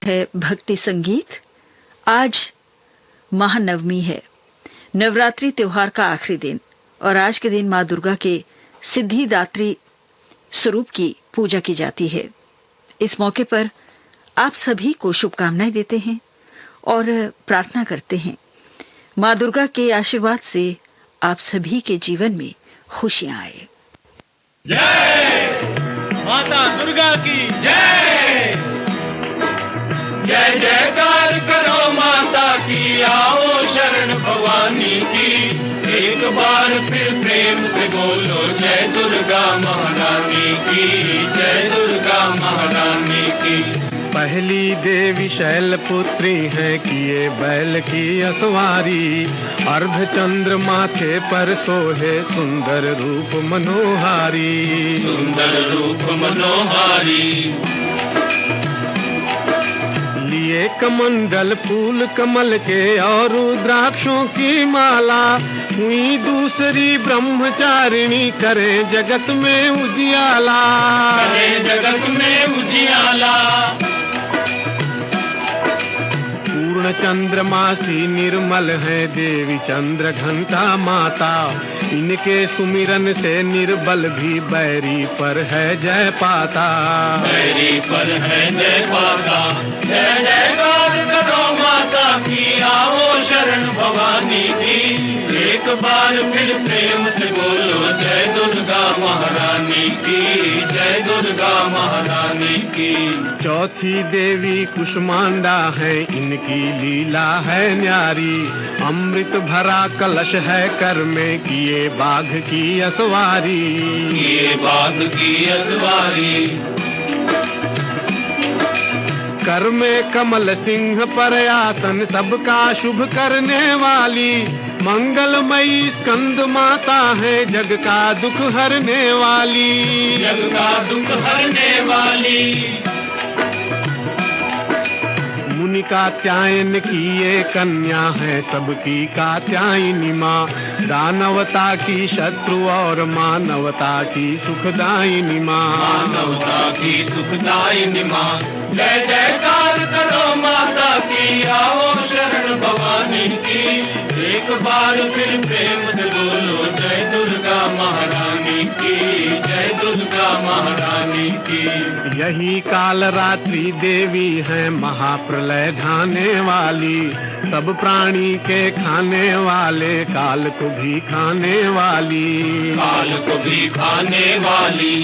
है भक्ति संगीत। आज महानवमी है, नवरात्रि त्योहार का आखिरी दिन, और आज के दिन मां दुर्गा के सिद्धिदात्री स्वरूप की पूजा की जाती है। इस मौके पर आप सभी को शुभकामनाएं देते हैं और प्रार्थना करते हैं मां दुर्गा के आशीर्वाद से आप सभी के जीवन में खुशियां आए। जय माता दुर्गा की जय। जय जयकार करो माता की, आओ शरण भवानी की। एक बार फिर प्रेम से बोलो जय दुर्गा महारानी की, जय दुर्गा महारानी की। पहली देवी शैलपुत्री है, किए बैल की असवारी। अर्धचंद्र माथे पर सोहे, सुंदर रूप मनोहारी, सुंदर रूप मनोहारी। लिए कमंडल फूल कमल के और रुद्राक्षों की माला। हुई दूसरी ब्रह्मचारिणी, करे जगत में उजियाला, करे जगत में उजियाला। पूर्ण चंद्रमासी निर्मल है, देवी चंद्र घंटा माता। इनके सुमिरन से निर्बल भी बैरी पर है जय पाता, बैरी पर है जय पाता। जय जयकार करो माता की, आओ शरण भवानी की। एक बार फिर प्रेम से बोलो जय दुर्गा महारानी की, जय दुर्गा महारानी की। चौथी देवी कुष्मांडा है, इनकी लीला है न्यारी। अमृत भरा कलश है कर में, किए बाघ की असवारी, किए बाघ की असवारी। कर में कमल सिंह पर आसन, सबका शुभ करने वाली। मंगलमयी स्कंद माता है, जग का दुख हरने वाली, जग का दुख हरने वाली। मुनि कात्यायन की ये कन्या है, सबकी कात्यायनी माँ। दानवता की शत्रु और मानवता की सुखदायिनी माँ, मानवता की सुखदायिनी माँ। जय जयकार करो माता की, आओ शरण भवानी की। एक बार फिर प्रेम से बोलो जय दुर्गा महारानी की, जय दुर्गा महारानी की। यही काल रात्रि देवी है, महाप्रलय ढाने वाली। सब प्राणी के खाने वाले, काल को भी खाने वाली, काल को भी खाने वाली।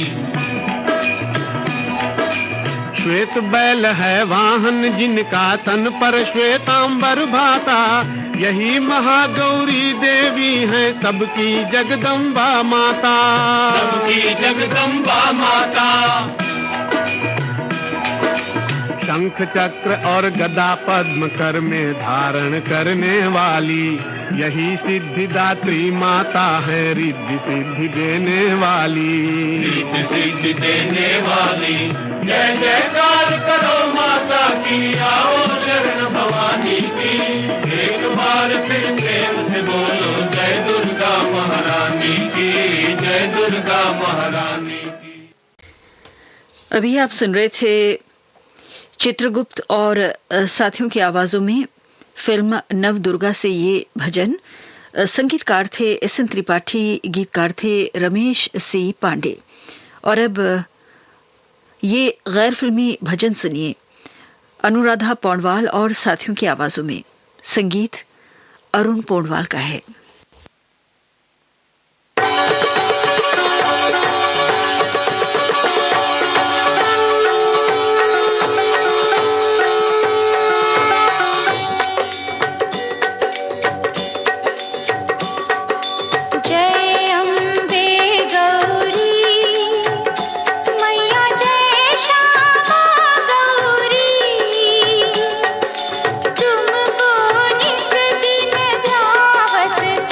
श्वेत बैल है वाहन, जिनका तन पर श्वेतांबर भाता। यही महागौरी देवी है, सबकी जगदम्बा माता, सबकी जगदम्बा माता। शंख चक्र और गदा पद्म कर में धारण करने वाली। यही सिद्धिदात्री माता है, रिद्धि सिद्धि देने वाली, रिद्धि सिद्धि देने वाली। जय जयकार करो माता की, आओ शरण भवानी की। एक बार फिर प्रेम से बोलो जय दुर्गा महारानी की, जय दुर्गा महारानी की। अभी आप सुन रहे थे चित्रगुप्त और साथियों की आवाजों में फिल्म नव दुर्गा से ये भजन। संगीतकार थे एस.एन. त्रिपाठी, गीतकार थे रमेश सी पांडे। और अब ये गैर फिल्मी भजन सुनिए अनुराधा पौडवाल और साथियों की आवाजों में। संगीत अरुण पौडवाल का है। तुमको नित दिन ध्यावत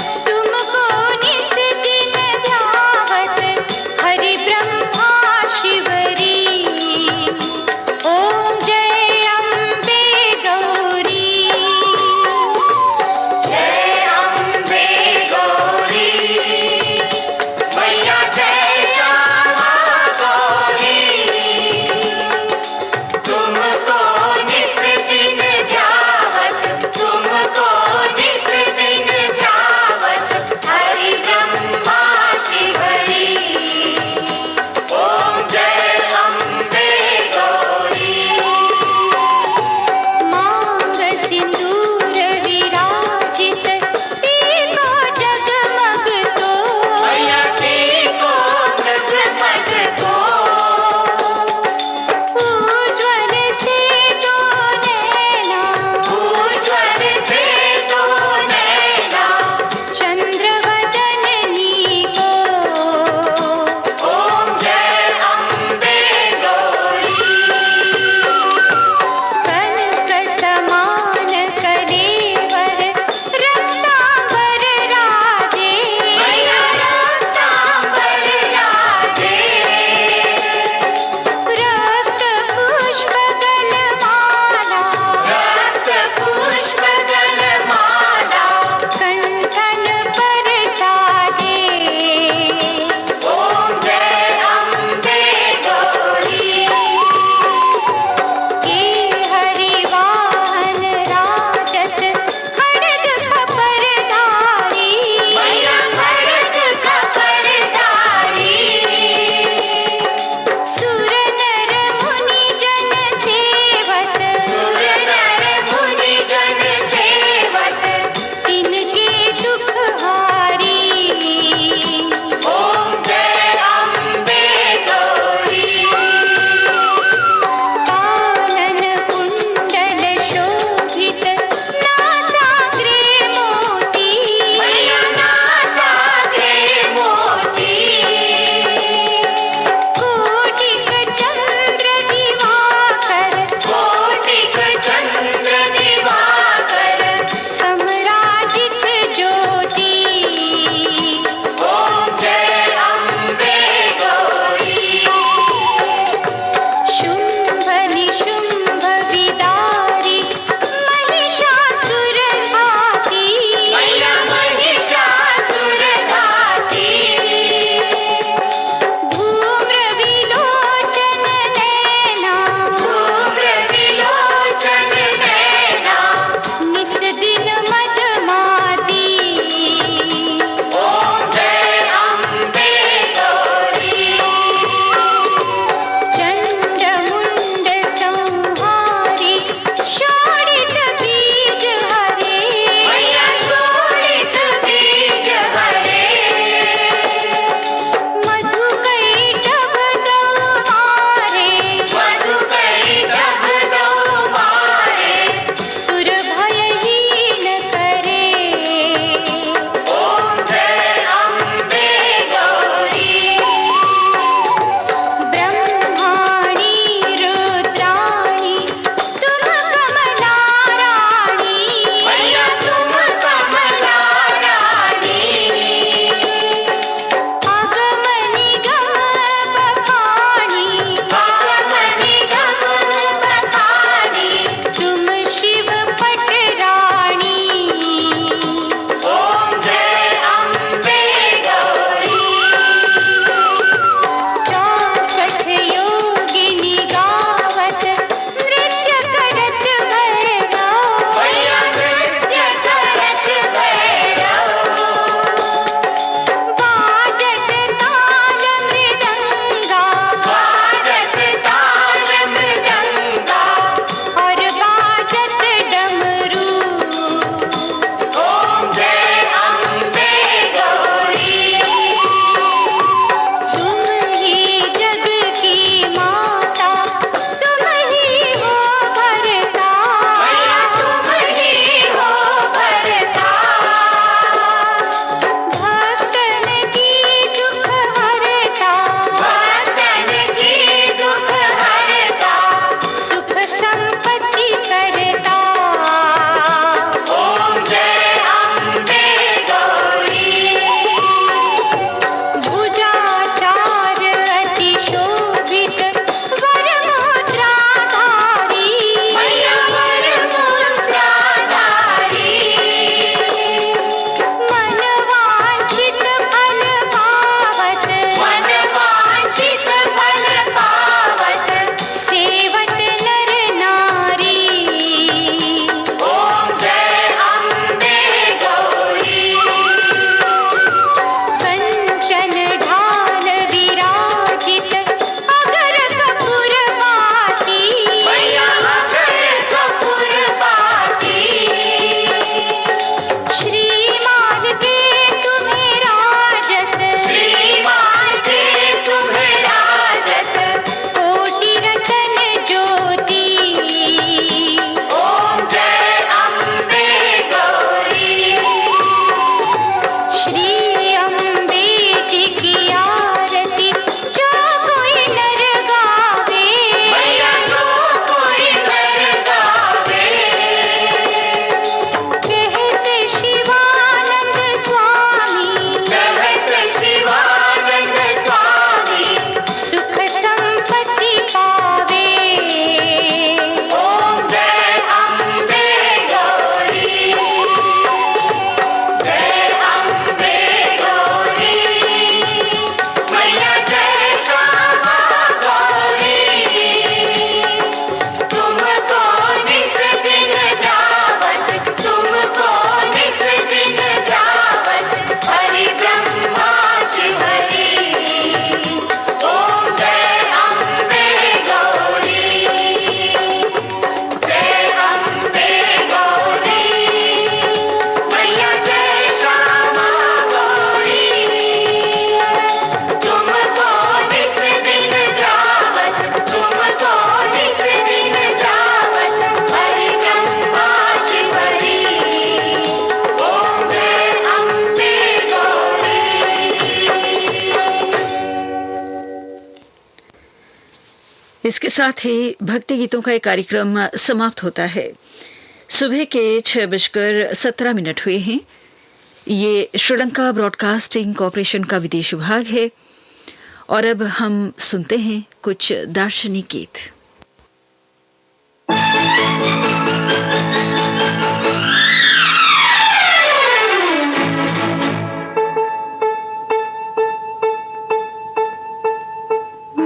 इसके साथ ही भक्ति गीतों का एक कार्यक्रम समाप्त होता है। सुबह के 6:17 हुए हैं। ये श्रीलंका ब्रॉडकास्टिंग कॉरपोरेशन का विदेश विभाग है और अब हम सुनते हैं कुछ दार्शनिक गीत।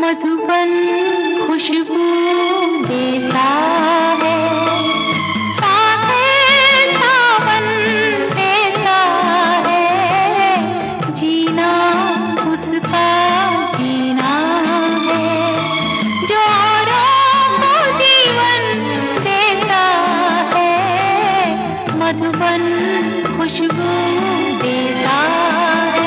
मधुबन खुशबू देता है, सावन सावन देता है, जीना उसका जीना है, जो औरों को जीवन देता है, मधुबन खुशबू देता है।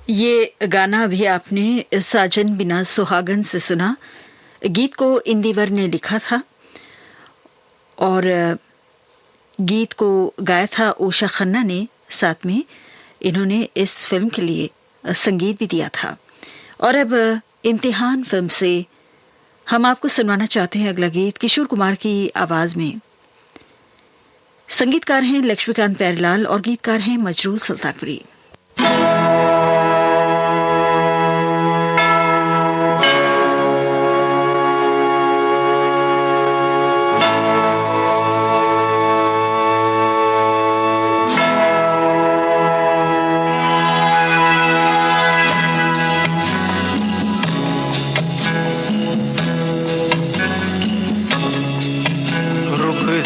ये गाना भी आपने साजन बिना सुहागन से सुना। गीत को इंदिवर ने लिखा था और गीत को गाया था उषा खन्ना ने, साथ में इन्होंने इस फिल्म के लिए संगीत भी दिया था। और अब इम्तिहान फिल्म से हम आपको सुनवाना चाहते हैं अगला गीत किशोर कुमार की आवाज में। संगीतकार हैं लक्ष्मीकांत प्यारेलाल और गीतकार हैं मजरूल सुल्तानपुरी।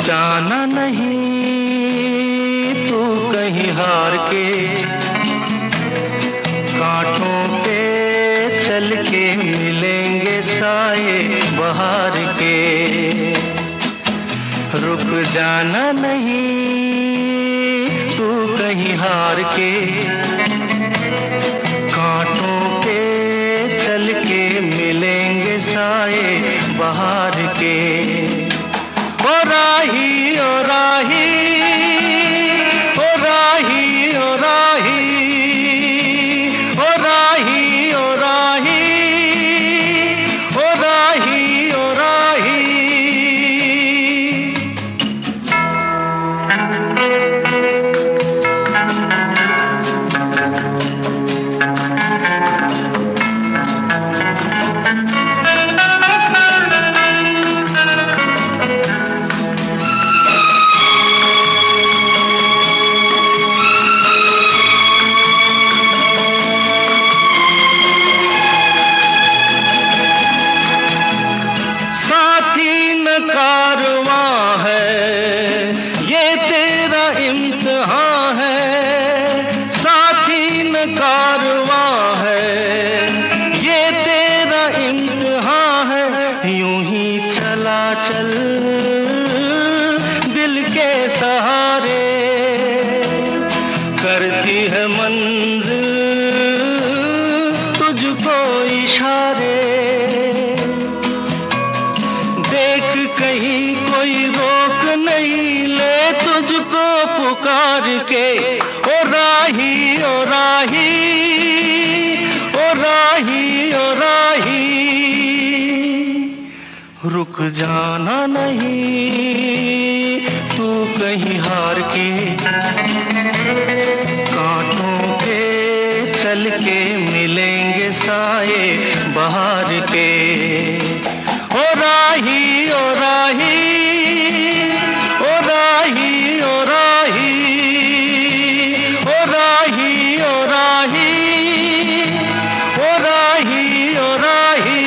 जाना नहीं तू कहीं हार के, कांटों पे चल के मिलेंगे साए बहार के। रुक जाना नहीं तू कहीं हार के, कांटों पे चल के मिलेंगे साए बहार के। ओ राही ओ राही ओ राही ओ राही ओ राही ओ राही ओ राही ओ राही। कारवां है ये तेरा इम्तिहान है, साथी न कारवां है ये तेरा इम्तिहान है। यूं ही चला चल दिल के सहारे, करती है मंजिल तुझको इशारे। कहीं कोई रोक नहीं ले तुझको पुकार के। ओ राही ओ राही ओ राही ओ राही। रुक जाना नहीं तू कहीं हार के, कांटों पे चल के मिलेंगे साए बहार के। ओ राही ओ राही ओ राही ओ राही ओ राही ओ राही ओ राही ओ राही।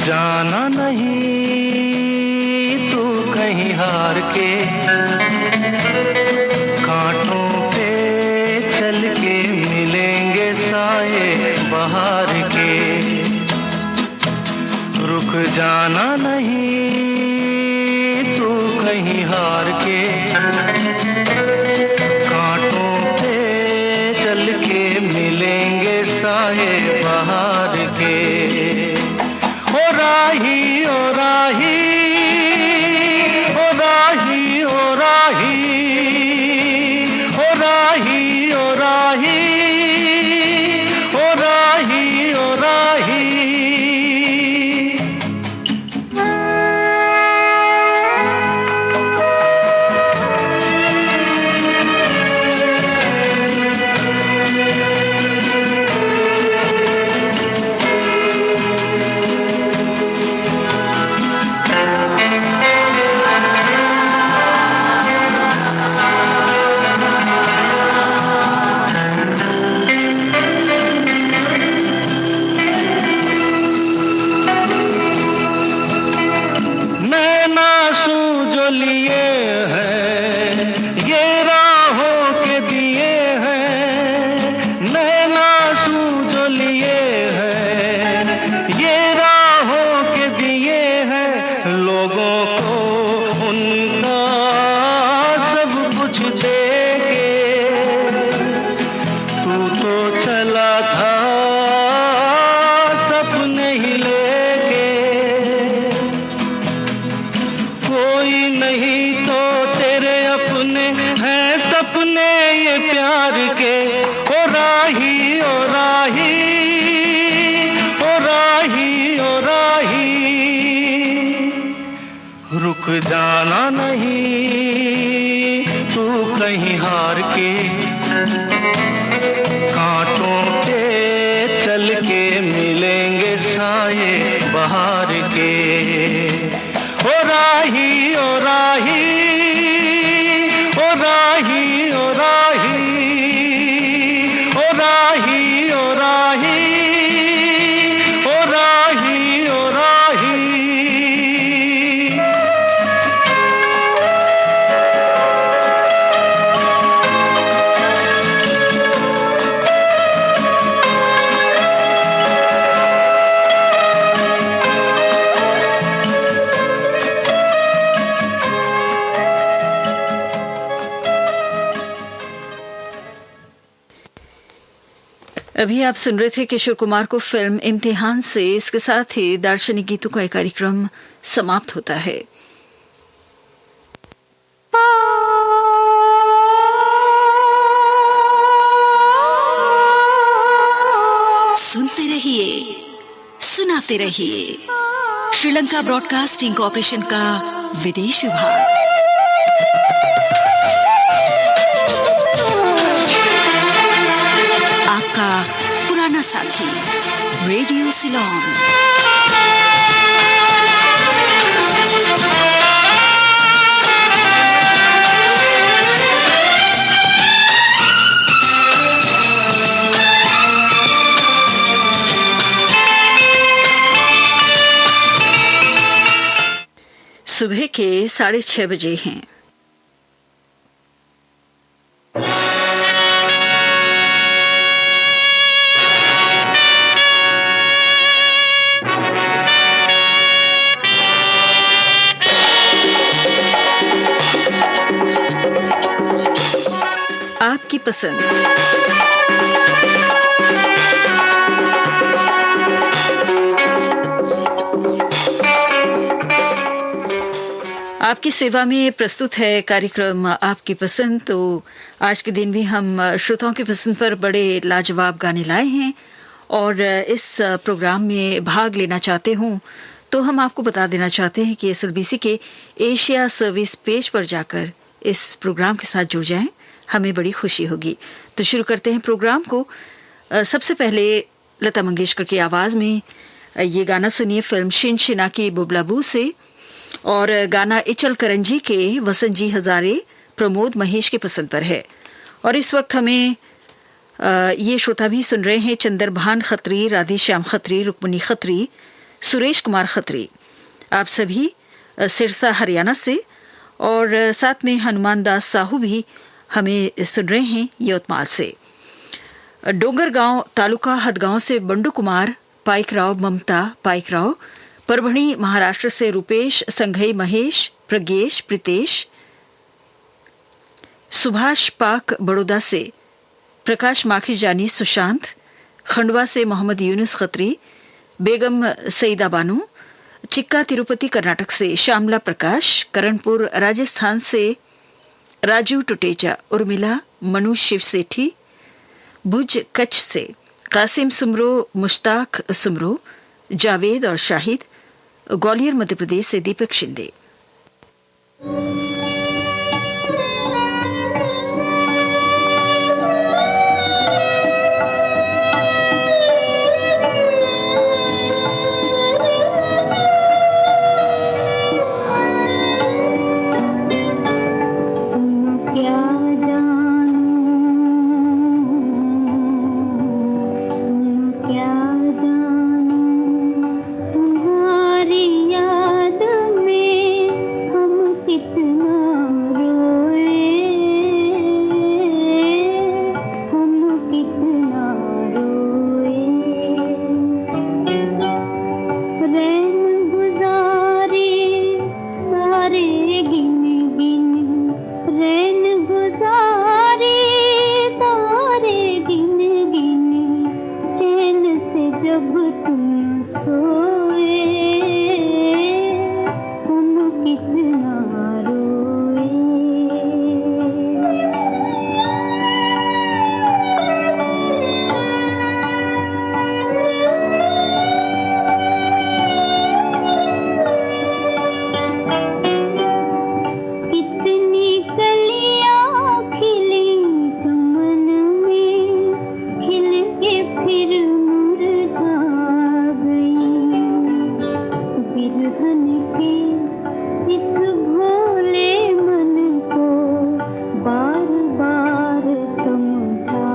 जाना नहीं तू कहीं हार के, कांटों पे चल के मिलेंगे साए बहार के। रुक जाना नहीं तू कहीं हार के, कांटों पे चल के मिलेंगे साए बहार के। ओ राही ओ राही ओ राही ओ राही ओ राही ओ राही ओ राही ओ राही। रुक जाना नहीं तू कहीं हार के, कांटों पे चल के मिलेंगे साए बहार के। ओ राही ओ राही ओ राही ओ राही ओ राही ओ राही ओ राही ओ राही। अभी आप सुन रहे थे किशोर कुमार को फिल्म इम्तिहान से। इसके साथ ही दार्शनिक गीतों का एक कार्यक्रम समाप्त होता है। सुनते रहिए, सुनाते रहिए। श्रीलंका ब्रॉडकास्टिंग कॉर्पोरेशन का विदेश विभाग। आपका पुराना साथी रेडियो सिलोन। सुबह के 6:30 बजे हैं। आपकी पसंद। आपकी सेवा में प्रस्तुत है कार्यक्रम आपकी पसंद। तो आज के दिन भी हम श्रोताओं की पसंद पर बड़े लाजवाब गाने लाए हैं और इस प्रोग्राम में भाग लेना चाहते हूं तो हम आपको बता देना चाहते हैं कि एसएलबीसी के एशिया सर्विस पेज पर जाकर इस प्रोग्राम के साथ जुड़ जाएं, हमें बड़ी खुशी होगी। तो शुरू करते हैं प्रोग्राम को। सबसे पहले लता मंगेशकर की आवाज में ये गाना सुनिए फिल्म शिनशिना की बुबलाबू से, और गाना इचल करंजी के वसंत जी हजारे प्रमोद महेश के पसंद पर है। और इस वक्त हमें ये श्रोता भी सुन रहे हैं चंद्रभान खत्री, राधे श्याम खत्री, रुक्मणी खत्री, सुरेश कुमार खत्री, आप सभी सिरसा हरियाणा से। और साथ में हनुमान दास साहू भी हमें सुन रहे हैं यवतमाल से। डोंगरगांव तालुका हदगांव से बंडू कुमार, पाइकराव ममता पाइकराव, परभणी महाराष्ट्र से रूपेश संघई, महेश, प्रज्ञेश, प्रीतेश, सुभाष पाक बड़ौदा से प्रकाश माखीजानी, सुशांत, खंडवा से मोहम्मद यूनुस खत्री, बेगम सईदा बानू, चिक्का तिरुपति कर्नाटक से श्यामला प्रकाश, करणपुर राजस्थान से राजू टुटेजा, उर्मिला, मनु शिव सेठी, भुज कच्छ से कासिम सुमरो, मुश्ताक सुमरो, जावेद और शाहिद, ग्वालियर मध्य प्रदेश से दीपक शिंदे। तुम्हारी याद में बिरहन की इस भोले मन को बार बार समझा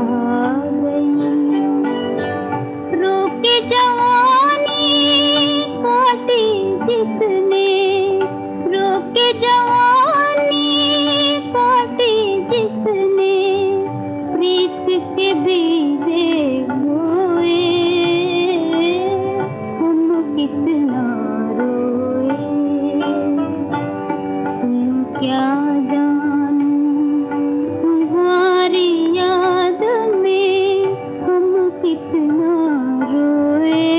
गई। रोके जवानी काटी जिसने, रोके जवानी काटी जिसने, प्रीत के बीजे बोए, हम कितना रोए। तुम क्या जानो तुम्हारी याद में हम कितना रोए,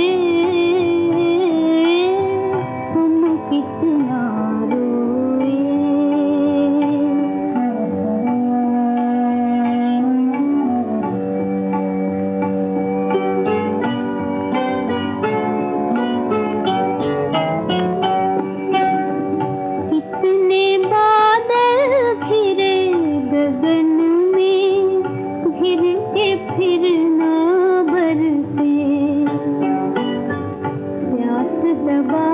हम कितना रोए। कितने बादल घिरे गगन में, घिर के फिर ना बरसे। प्यास दबा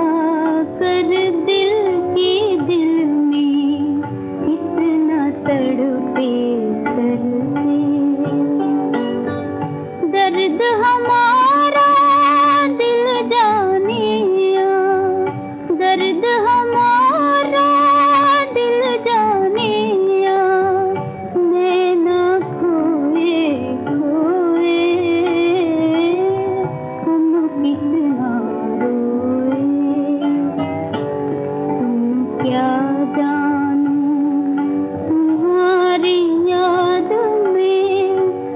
कर दिल की दिल में इतना तड़पे तरसे। दर्द हमारा दिल जानिया, दर्द हमारा दिल जानिया, नैना खोए खोए, हम कितना रोए। तुम क्या जानो तुम्हारी याद में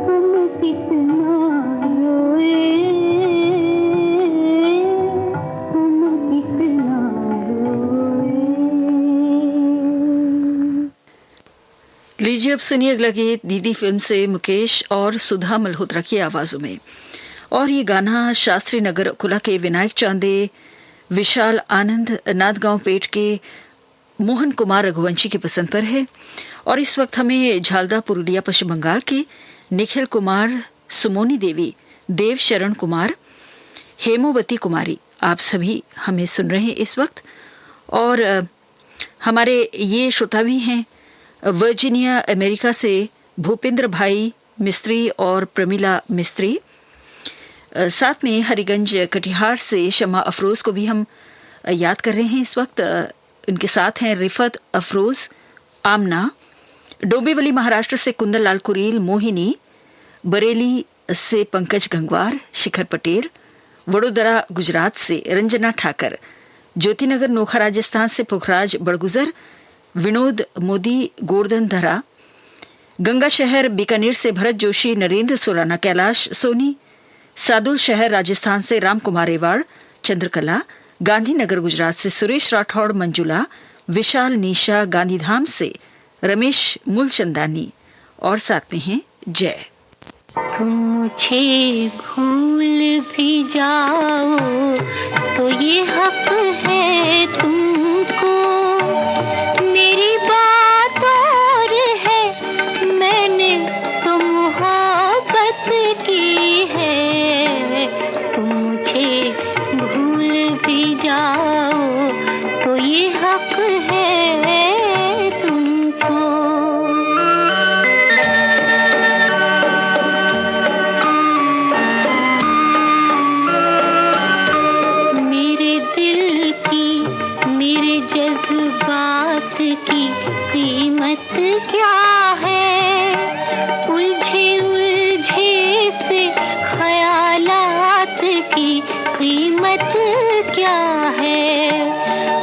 हम कितना रोए, हम कितना रोए। लीजिए अब सुनिए अगला गीत दीदी फिल्म से मुकेश और सुधा मल्होत्रा की आवाजों में। और ये गाना शास्त्री नगर अकोला के विनायक चांदे, विशाल आनंद, नादगांव पेट के मोहन कुमार रघुवंशी की पसंद पर है। और इस वक्त हमें झालदा पुरुलिया पश्चिम बंगाल के निखिल कुमार, सुमोनी देवी, देव शरण कुमार, हेमोवती कुमारी, आप सभी हमें सुन रहे हैं इस वक्त। और हमारे ये श्रोता भी हैं वर्जीनिया अमेरिका से भूपेंद्र भाई मिस्त्री और प्रमिला मिस्त्री। साथ में हरिगंज कटिहार से शमा अफरोज को भी हम याद कर रहे हैं इस वक्त। उनके साथ हैं रिफत अफरोज, आमना, डोंबिवली महाराष्ट्र से कुंदन लाल कुरील, मोहिनी, बरेली से पंकज गंगवार, शिखर पटेल, वडोदरा गुजरात से रंजना ठाकर, ज्योतिनगर नोखा राजस्थान से पुखराज बड़गुजर, विनोद मोदी गोवर्धन धरा, गंगा शहर बीकानेर से भरत जोशी, नरेंद्र सुराना, कैलाश सोनी, सादुल शहर राजस्थान से राम कुमार एवाड़, चंद्रकला, गांधीनगर गुजरात से सुरेश राठौड़, मंजुला, विशाल निशा, गांधीधाम से रमेश मूलचंदानी और साथ में हैं जय। तुम मुझे भूल भी जाओ तो ये हक है तुमको, मेरी बात और है, मैंने तो मोहब्बत की है। तुम मुझे भूल भी जाओ तो ये हक है तुमको। मेरे दिल की, मेरे जज्बात की कीमत क्या है, उलझे उलझे से ख्यालात की कीमत क्या है।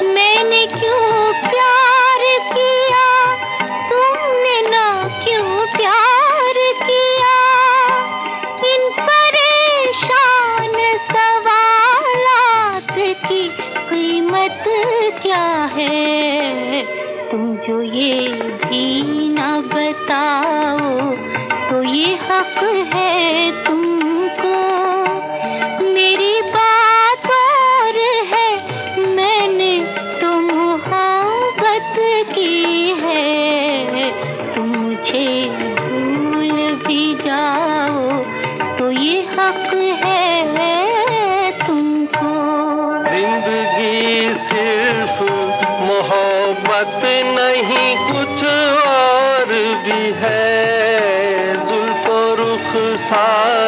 मैंने क्यों प्यार किया, तुमने ना क्यों प्यार किया, इन परेशान सवालात की कीमत क्या है। तुम जो ये भी ना बताओ तो ये हक है तुमको, मेरी बात और है, मैंने तो मोहब्बत की है। तुम मुझे भूल भी जाओ तो ये हक है तुमको। जिंदगी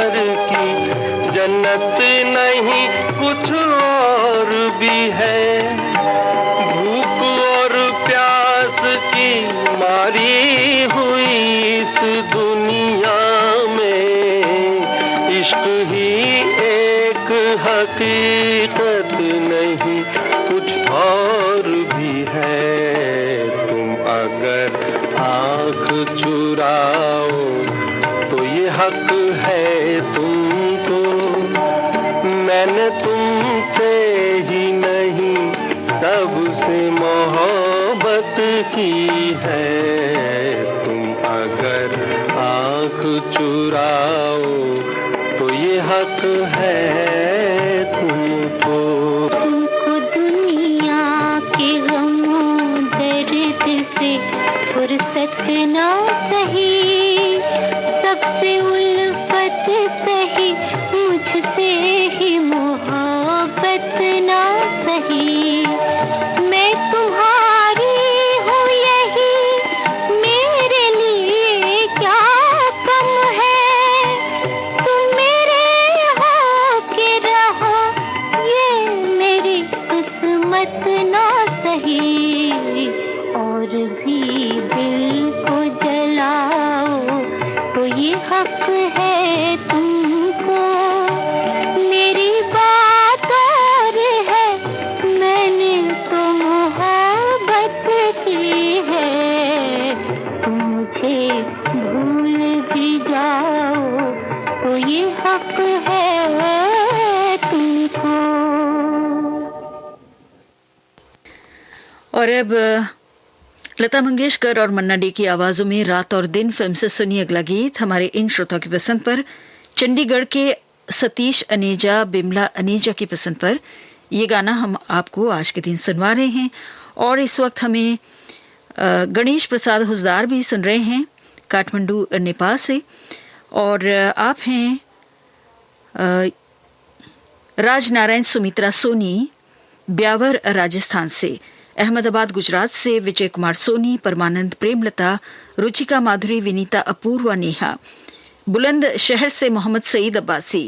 प्यार की जन्नत नहीं कुछ और भी है। भूख और प्यास की मारी हुई इस दुनिया में इश्क ही एक हकीकत नहीं कुछ और भी है। तुम अगर आँख चुराओ तो ये हक है तुमको। मैंने तुमसे ही नहीं सबसे मोहब्बत की है। तुम अगर आँख चुराओ तो ये हक है तुमको। तुमको दुनिया के गमों दर्द से फुर्सत ना सही, सबसे उल्फत सही, मुझसे ही मोहब्बत ना सही। मैं तुम्हारी हूँ यही मेरे लिए क्या कम है। तुम मेरे हो के रहो ये मेरी किस्मत ना सही। और भी दिल को जलाओ तो ये हक है तुमको। मेरी बात और है, मैंने तो मोहब्बत की है। तुम मुझे भूल भी जाओ तो ये हक है तुमको। और अब लता मंगेशकर और मन्ना डे की आवाजों में रात और दिन फिल्म से सुनिए अगला गीत हमारे इन श्रोताओं की पसंद पर। चंडीगढ़ के सतीश अनेजा, बिमला अनेजा की पसंद पर ये गाना हम आपको आज के दिन सुनवा रहे हैं। और इस वक्त हमें गणेश प्रसाद हुजदार भी सुन रहे हैं काठमांडू नेपाल से। और आप हैं राजनारायण सुमित्रा सोनी ब्यावर राजस्थान से। अहमदाबाद गुजरात से विजय कुमार सोनी, परमानंद, प्रेमलता, रुचिका माधुरी, विनीता, अपूर्वा, नेहा। बुलंद शहर से मोहम्मद सईद अब्बासी,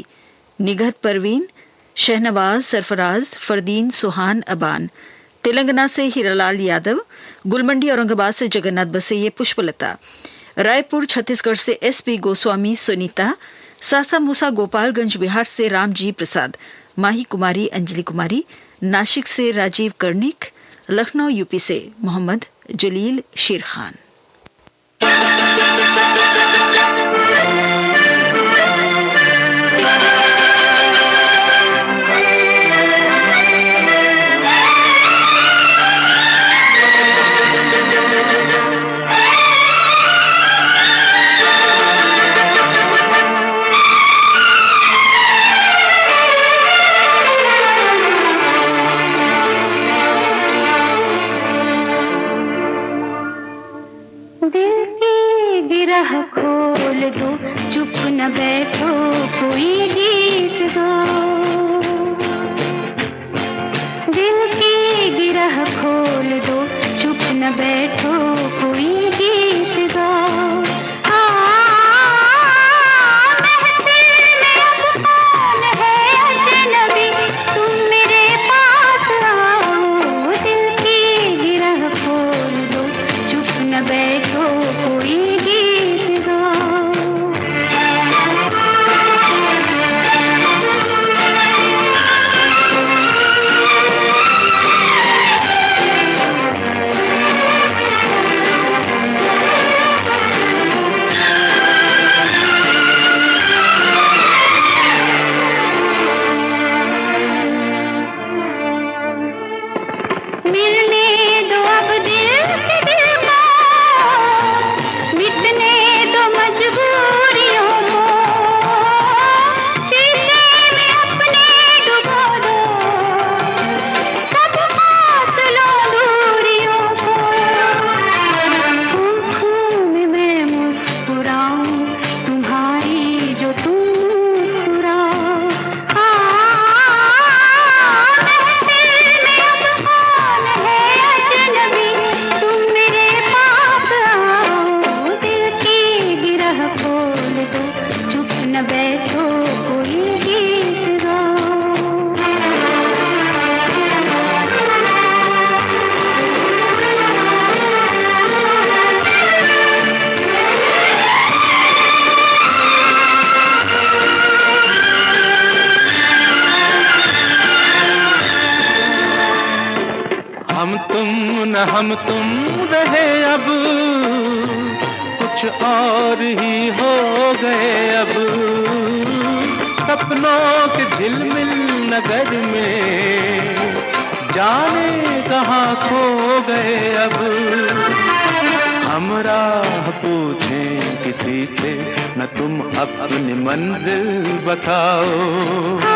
निगहत परवीन, शहनवाज, सरफराज, फरदीन, सुहान, अबान। तेलंगाना से हीरालाल यादव, गुलमंडी औरंगाबाद से जगन्नाथ बसैये, पुष्पलता। रायपुर छत्तीसगढ़ से एसपी गोस्वामी, सुनीता। सासा मूसा गोपालगंज बिहार से रामजी प्रसाद, माही कुमारी, अंजलि कुमारी। नासिक से राजीव कर्णिक। लखनऊ यूपी से मोहम्मद जलील शेर खान। खोल दो, चुप न बैठो, कोई गीत दो। दिल की गिरह खोल दो, चुप न बैठो, कोई गीत दो। महफिल में अब कौन है अजनबी, तुम मेरे पास आओ। दिल की गिरह खोल दो, चुप न बैठो, कोई है हम तुम रहे अब, कुछ और ही हो गए अब। सपनों के झिलमिल नगर में जाने कहाँ खो गए अब। हम राह पूछें किसी से, न तुम अपनी मंजिल बताओ।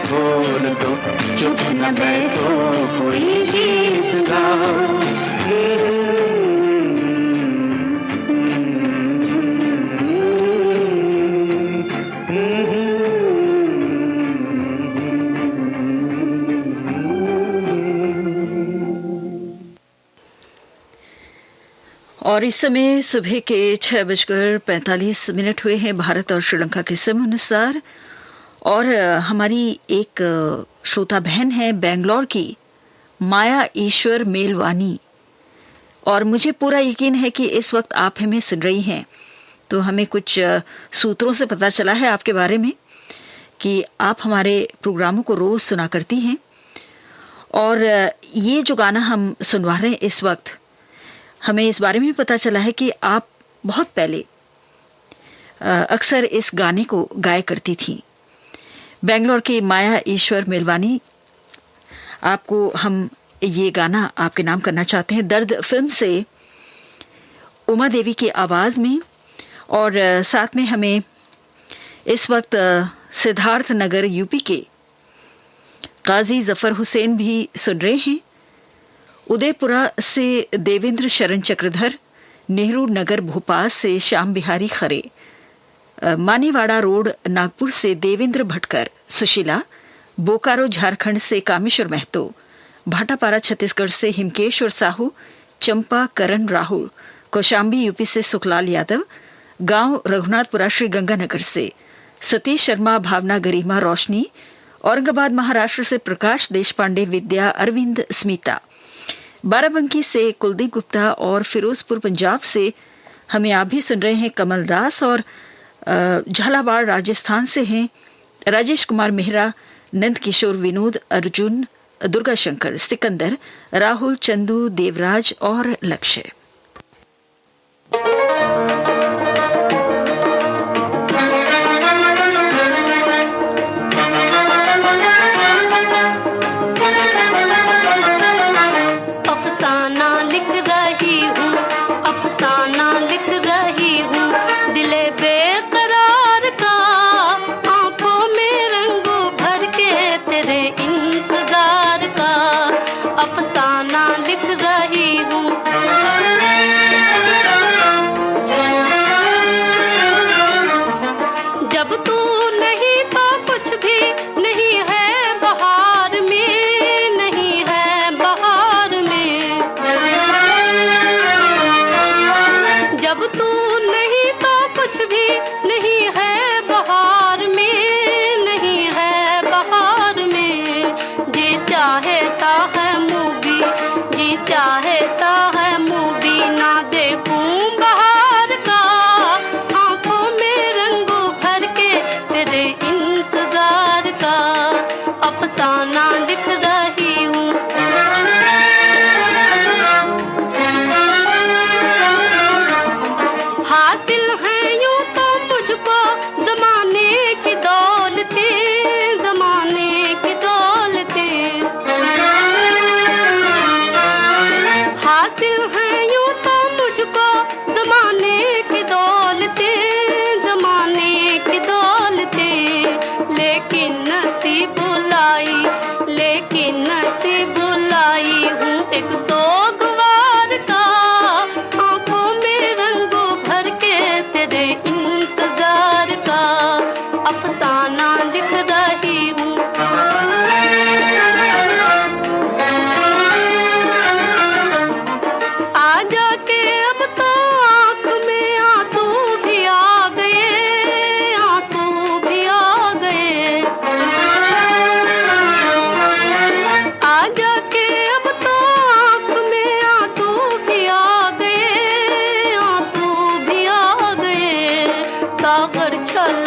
खोल दो, चुप न बैठो, कोई गीत गाओ। और इस समय सुबह के 6:45 हुए हैं भारत और श्रीलंका के समय अनुसार। और हमारी एक श्रोता बहन है बेंगलोर की, माया ईश्वर मेलवानी, और मुझे पूरा यकीन है कि इस वक्त आप हमें सुन रही हैं। तो हमें कुछ सूत्रों से पता चला है आपके बारे में कि आप हमारे प्रोग्रामों को रोज सुना करती हैं। और ये जो गाना हम सुनवा रहे हैं इस वक्त, हमें इस बारे में पता चला है कि आप बहुत पहले अक्सर इस गाने को गाया करती थी। बेंगलोर की माया ईश्वर मेलवानी, आपको हम ये गाना आपके नाम करना चाहते हैं दर्द फिल्म से, उमा देवी की आवाज में। और साथ में हमें इस वक्त सिद्धार्थ नगर यूपी के काजी जफर हुसैन भी सुन रहे हैं। उदयपुरा से देवेंद्र शरण चक्रधर, नेहरू नगर भोपाल से श्याम बिहारी खरे, मानीवाड़ा रोड नागपुर से देवेंद्र भटकर, सुशीला, बोकारो झारखंड से कामेश्वर महतो, भाटापारा छत्तीसगढ़ से हिमकेश और साहू, चंपा करण राहुल, कौशाम्बी यूपी से सुखलाल यादव, गांव रघुनाथपुरा श्री गंगानगर से सतीश शर्मा, भावना गरिमा रोशनी, औरंगाबाद महाराष्ट्र से प्रकाश देशपांडे, विद्या अरविंद स्मिता, बाराबंकी से कुलदीप गुप्ता, और फिरोजपुर पंजाब से हमें आप भी सुन रहे हैं कमल दास, और झालावाड़ राजस्थान से हैं राजेश कुमार मेहरा, नंद किशोर, विनोद, अर्जुन, दुर्गा शंकर, सिकंदर, राहुल, चंदू, देवराज और लक्ष्य। अफसाना लिख रही हूँ, अफसाना लिख रही हूँ, दिले बेकरार का, आंखों में रंगों भर के तेरे इंतजार का। अफसाना लिख रही हूँ।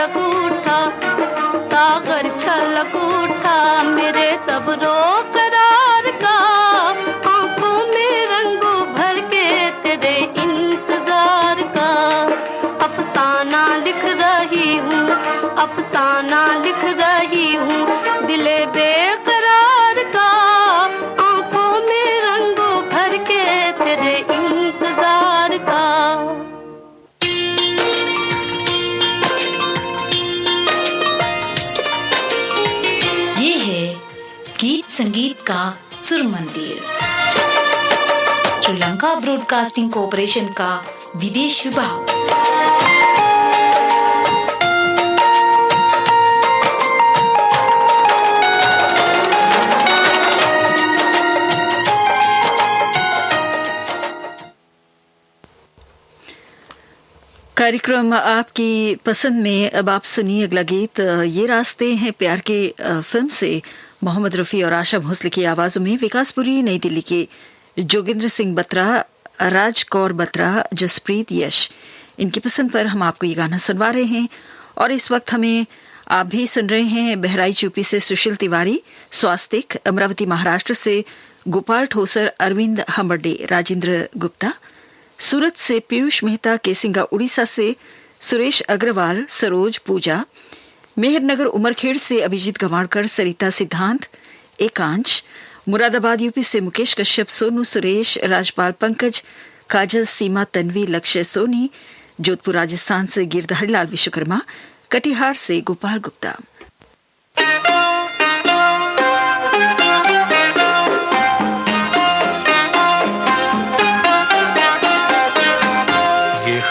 छलक उठा, सागर छलक उठा मेरे सब रोक करार का, आंखों में रंगों भर के तेरे इंतजार का। अफसाना लिख रही हूँ, अफसाना लिख रही हूँ दिले बेकरार का, आंखों में रंगों भर के तेरे इंतजार का। ये है गीत संगीत का सुर मंदिर, श्रीलंका ब्रॉडकास्टिंग कॉरपोरेशन का विदेश विभाग। कार्यक्रम आपकी पसंद में अब आप सुनिए अगला गीत। ये रास्ते हैं प्यार के फिल्म से मोहम्मद रफ़ी और आशा भोसले की आवाज़ों में विकासपुरी नई दिल्ली के जोगिंद्र सिंह बत्रा, राज कौर बत्रा, जसप्रीत यश, इनकी पसंद पर हम आपको ये गाना सुनवा रहे हैं। और इस वक्त हमें आप भी सुन रहे हैं बहराइच यूपी से सुशील तिवारी, स्वास्तिक अमरावती महाराष्ट्र से गोपाल ठोसर, अरविंद हम्बर्डे, राजेंद्र गुप्ता, सूरत से पीयूष मेहता, केसिंगा उड़ीसा से सुरेश अग्रवाल, सरोज पूजा, मेहरनगर उमरखेड़ से अभिजीत गवाणकर, सरिता सिद्धांत, एकांश, मुरादाबाद यूपी से मुकेश कश्यप, सोनू सुरेश, राजपाल पंकज, काजल, सीमा, तन्वी, लक्ष्य सोनी, जोधपुर राजस्थान से गिरधारीलाल विश्वकर्मा, कटिहार से गोपाल गुप्ता।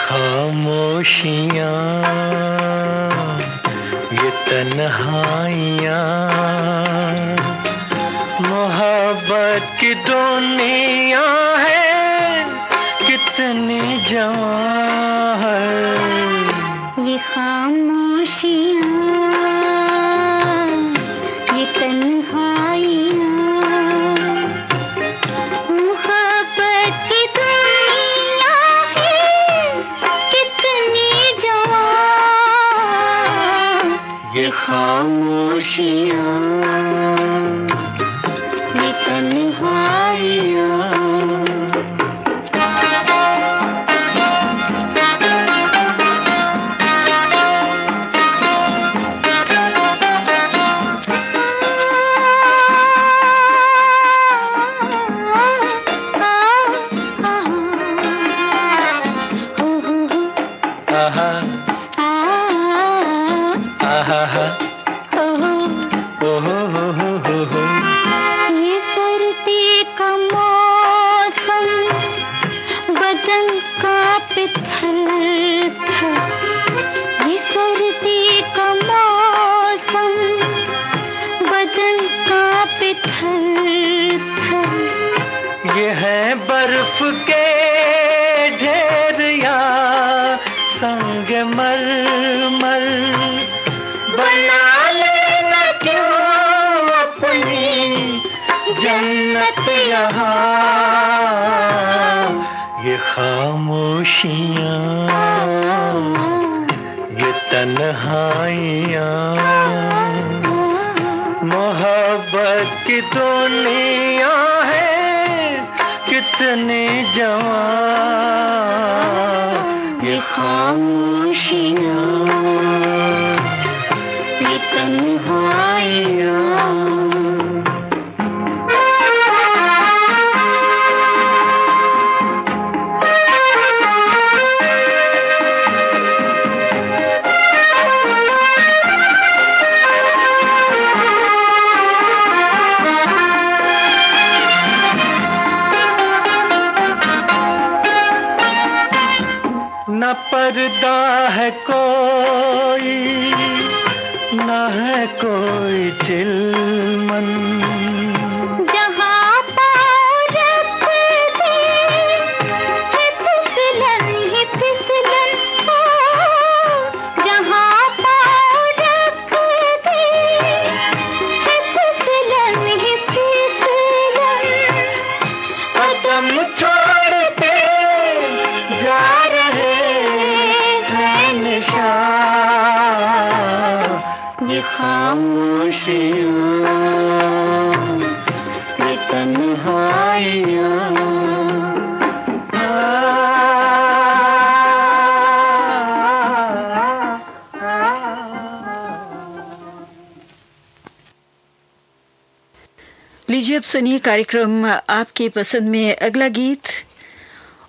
खामोशियाँ, ये तन्हाइयाँ, मोहब्बत की दुनिया है कितनी जवां है। ये खामोशियाँ, ये तन्हाइयाँ, मोहब्बत की दुनिया है कितनी जवां। ये खामोशियाँ, ये तन्हाइयाँ। ये सर्दी का मौसम बदन कांपे थर-थर, ये सर्दी का मौसम बदन कांपे थर-थर। ये है बर्फ के ढेर या संग मरमर, बना लेना क्यों अपनी जन्नत यहाँ। ये खामोशियाँ, ये तन्हाइयाँ, मोहब्बत की दुनिया है कितनी जवां। ये खामोशियाँ, ये तन्हाइयाँ। न पर्दा है कोई, न है कोई चिलमन, जहाँ पाँव रख दे है फिसलन ही फिसलन, जहाँ पाँव रख दे है फिसलन ही फिसलन। कदम छोड़ते जा रहे हैं निशान। खामोशियाँ ये तन्हाइयाँ लीजिए अब सुनिए कार्यक्रम आपकी पसंद में अगला गीत।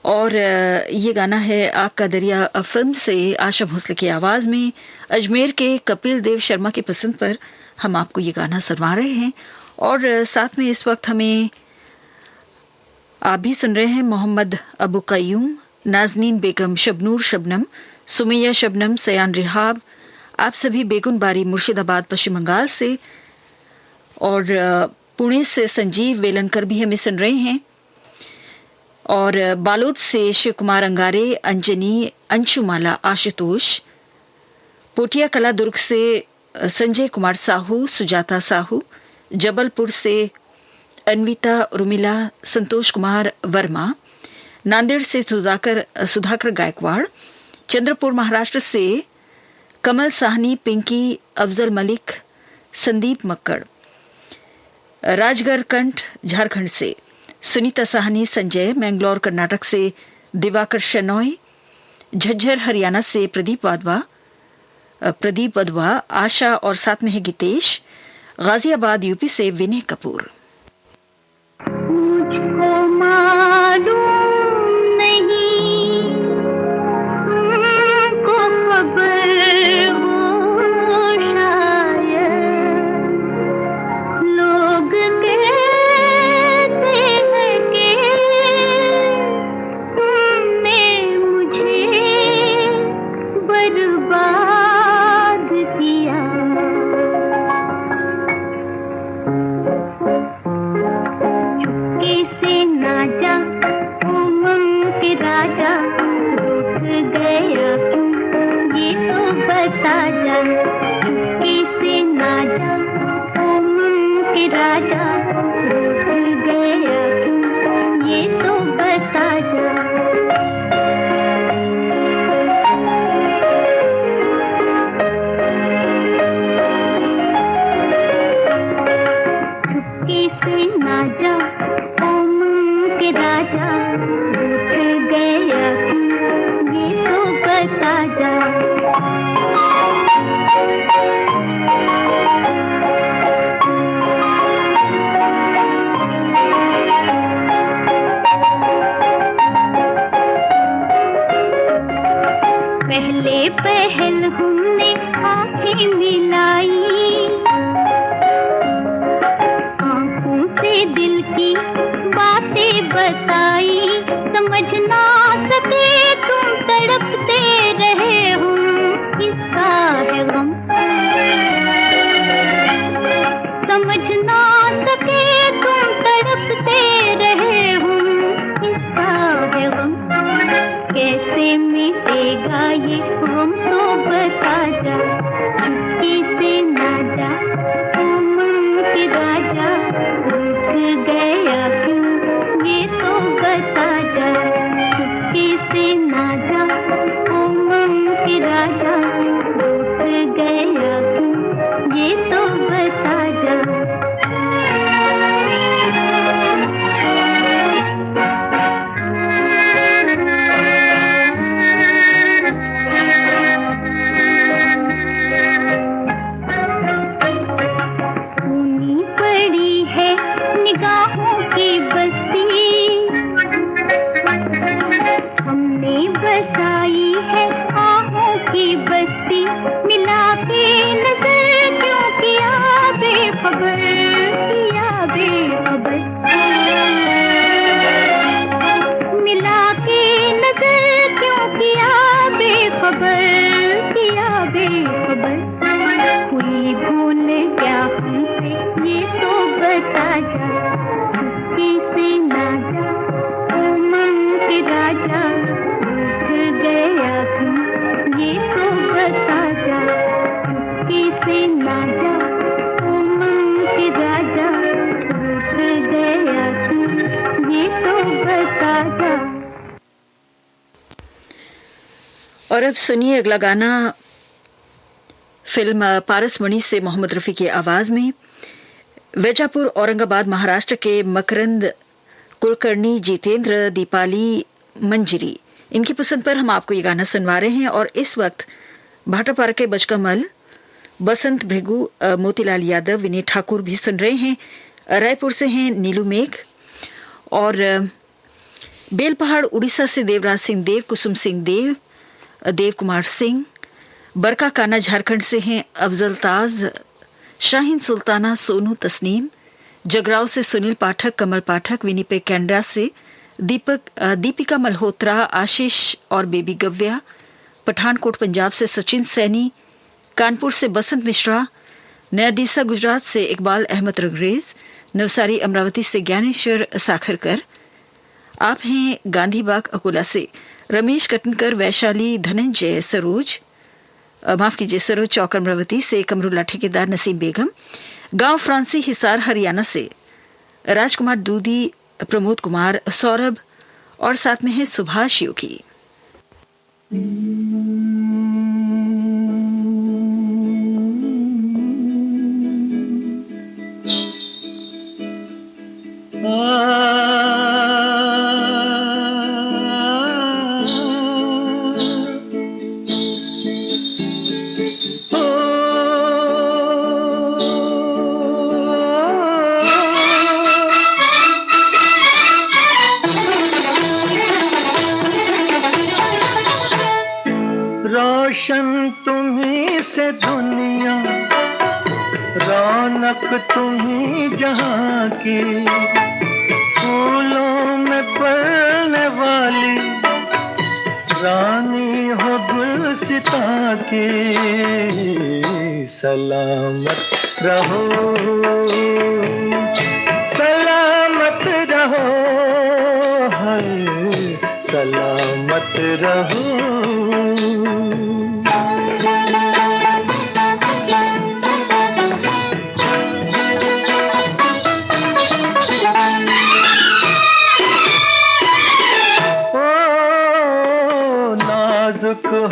और ये गाना है आग का दरिया फिल्म से आशा भोसले की आवाज में अजमेर के कपिल देव शर्मा की पसंद पर हम आपको ये गाना सुनवा रहे हैं। और साथ में इस वक्त हमें आप भी सुन रहे हैं मोहम्मद अबू कयूम, नाजनीन बेगम, शबनूर शबनम, सुमैया शबनम, सयान रिहाब, आप सभी बेगुनबारी मुर्शिदाबाद पश्चिम बंगाल से। और पुणे से संजीव वेलनकर भी हमें सुन रहे हैं। और बालोद से शिव कुमार अंगारे, अंजनी, अंशुमाला, आशुतोष, पोटिया कला दुर्ग से संजय कुमार साहू, सुजाता साहू, जबलपुर से अन्विता उर्मिला, संतोष कुमार वर्मा, नांदेड़ से सुधाकर गायकवाड़, चंद्रपुर महाराष्ट्र से कमल साहनी, पिंकी, अफजल मलिक, संदीप मक्कड़, राजगढ़ कंठ झारखंड से सुनीता साहनी, संजय, मैंगलोर कर्नाटक से दिवाकर शनॉय, झज्जर हरियाणा से प्रदीप वधवा, आशा और साथ में है गीतेश, गाजियाबाद यूपी से विनय कपूर। मुझको मालूम नहीं तुमको खबर हो शायद, लोग कहते हैं कि तुमने मुझे बर्बाद किया। कैसे ना जा उमंग के राजा, रूठ गया क्यों ये तो बता जा। कैसे ना जा उमंग के राजा, रूठ गया क्यों ये तो बता जा। कैसे ना जा उमंग के राजा, रूठ गया क्यों ये तो बता जा। पहले पहल हमने आंखें मिलाई, आंखों से दिल की बातें बताई, समझ ना सके तुम तड़पते रहे हो, किसका है गम। समझ ना सके तुम तड़पते रहे हो, किसका है गम। कैसे मिटेगा ये गम तो बता जा। कैसे ना जा उमंग के राजा, रूठ गया क्यों ये तो बता जा। कैसे ना जा उमंग के राजा, रूठ गया क्यों ये तो बता जा। ऊनी पड़ी है निगाहों की बस्ती, हमने बसाई है आहों की बस्ती। मिला के नजर क्यों किया बेखबर, किया बेखबर। मिला के नजर क्यों किया बेखबर, किया बेखबर। कोई भूल क्या हमसे ये तो बता जा। कैसे ना जा उमंग के राजा, रूठ गया क्यों ये तो बता जा। कैसे ना जा उमंग के राजा, रूठ गया क्यों ये तो बता जा। और अब सुनिए अगला गाना फिल्म पारसमणि से मोहम्मद रफी की आवाज में वैजापुर औरंगाबाद महाराष्ट्र के मकरंद कुलकर्णी, जितेंद्र, दीपाली, मंजिरी, इनकी पसंद पर हम आपको ये गाना सुनवा रहे हैं। और इस वक्त भाटापारा के बचकमल, बसंत भृगु, मोतीलाल यादव, विनय ठाकुर भी सुन रहे हैं। रायपुर से हैं नीलू मेघ, और बेलपहाड़ उड़ीसा से देवराज सिंह देव, कुसुम सिंह देव, देव कुमार सिंह, बरका काना झारखंड से हैं अफजल ताज, शाहीन सुल्ताना, सोनू, तस्नीम, जगराव से सुनील पाठक, कमल पाठक, विनीपेग कैनरा से दीपिका मल्होत्रा, आशीष और बेबी गव्या, पठानकोट पंजाब से सचिन सैनी, कानपुर से बसंत मिश्रा, नयाडीसा गुजरात से इकबाल अहमद रंगरेज, नवसारी अमरावती से ज्ञानेश्वर साखरकर, आप हैं गांधीबाग अकोला से रमेश कटनकर, वैशाली धनंजय, सरोज चौक अमरावती से कमरुल्ला ठेकेदार, नसीम बेगम, गांव फ्रांसी हिसार हरियाणा से राजकुमार दूधी, प्रमोद कुमार, सौरभ और साथ में है सुभाष योगी। रोशन तुम्ही से दुनिया, रौनक तुम्ही जहाँ की, फूलों में पलने वाली रानी हो गुलसिता की। सलामत रहो, सलामत रहो, हाय सलामत रहो।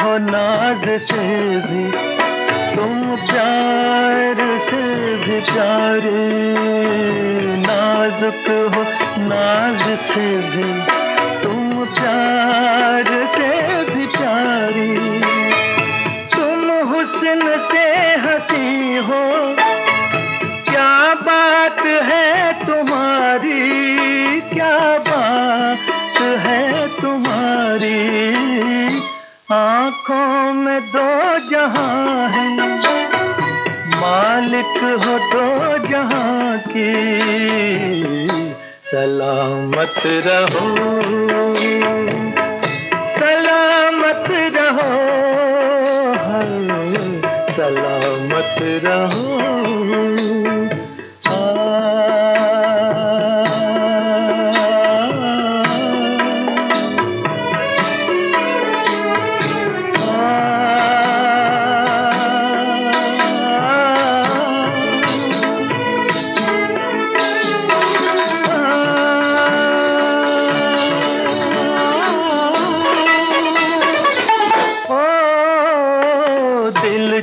हो नाज से भी तुम प्यार से भी प्यारे, नाजुक हो नाज से भी तुम प्यार से भी प्यारी, तुम हुस्न से हंसी हो, क्या बात है तुम्हारी, क्या बात है तुम्हारी। आँखों में दो जहां है, मालिक हो दो जहां की। सलामत रहो, सलामत रहो, सलामत रहो।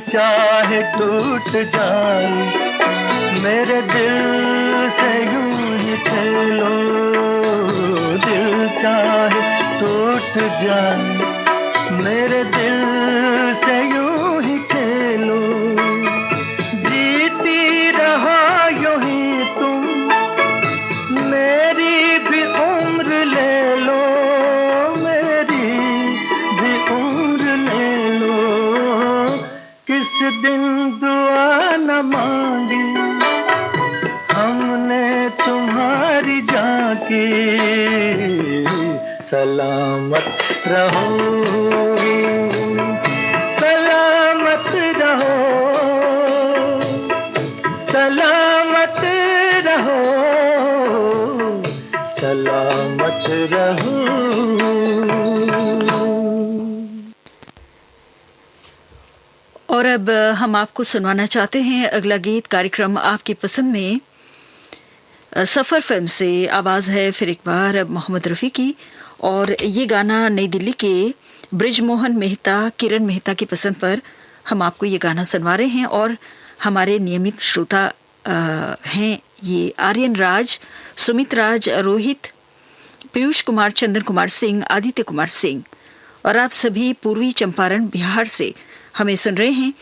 चाहे टूट जाए मेरे दिल से यूं ही खेलो, दिल चाहे टूट जाए मेरे दिल से यूं ही खेलो। जीती रहो यूं ही तुम, मेरी भी उम्र ले लो, मेरी भी उम्र ले लो। किस दिन दुआ न मांगी हमने तुम्हारी जाके। सलामत रहो, सलामत रहो, सलामत रहो, सलामत रहो। और अब हम आपको सुनवाना चाहते हैं अगला गीत कार्यक्रम आपकी पसंद में। सफर फिल्म से आवाज है फिर एक बार मोहम्मद रफी की, और ये गाना नई दिल्ली के ब्रिजमोहन मेहता, किरण मेहता की पसंद पर हम आपको ये गाना सुनवा रहे हैं और हमारे नियमित श्रोता हैं ये आर्यन राज, सुमित राज, रोहित, पीयूष कुमार, चंदन कुमार सिंह, आदित्य कुमार सिंह और आप सभी पूर्वी चंपारण बिहार से हमें सुन रहे हैं।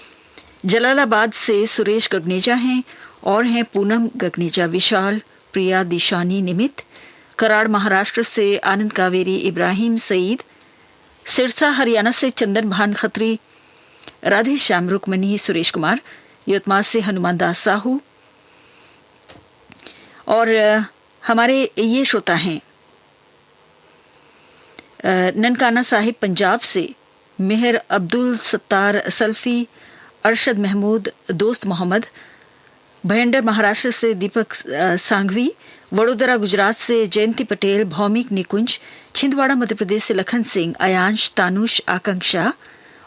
जलालाबाद से सुरेश गगनेजा हैं और हैं पूनम गगनेजा, विशाल, प्रिया, दिशानी, निमित। कराड़ महाराष्ट्र से आनंद कावेरी, इब्राहिम सईद। सिरसा हरियाणा से चंदन भान खत्री, राधे श्याम, रुक्मणी, सुरेश कुमार। यवतमाल से हनुमान दास साहू और हमारे ये श्रोता हैं ननकाना साहिब पंजाब से मेहर अब्दुल सत्तार, सल्फी, अरशद महमूद, दोस्त मोहम्मद। भयंडर महाराष्ट्र से दीपक सांघवी, वडोदरा गुजरात से जयंती पटेल, भौमिक, निकुंज। छिंदवाड़ा मध्य प्रदेश से लखन सिंह, अयांश, तानुष, आकांक्षा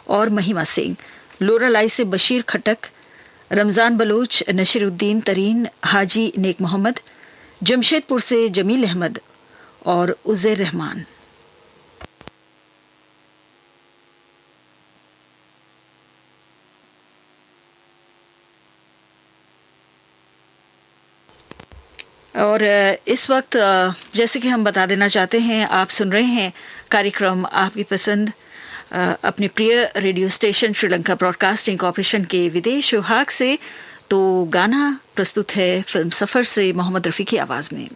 और महिमा सिंह। लोरालाई से बशीर खटक, रमजान बलोच, नशीरुद्दीन, तरीन, हाजी नेक मोहम्मद। जमशेदपुर से जमील अहमद और उजैर रहमान। और इस वक्त जैसे कि हम बता देना चाहते हैं, आप सुन रहे हैं कार्यक्रम आपकी पसंद अपने प्रिय radio station Sri Lanka broadcasting corporation के विदेश विभाग से। तो गाना प्रस्तुत है फिल्म सफर से मोहम्मद रफी की आवाज में।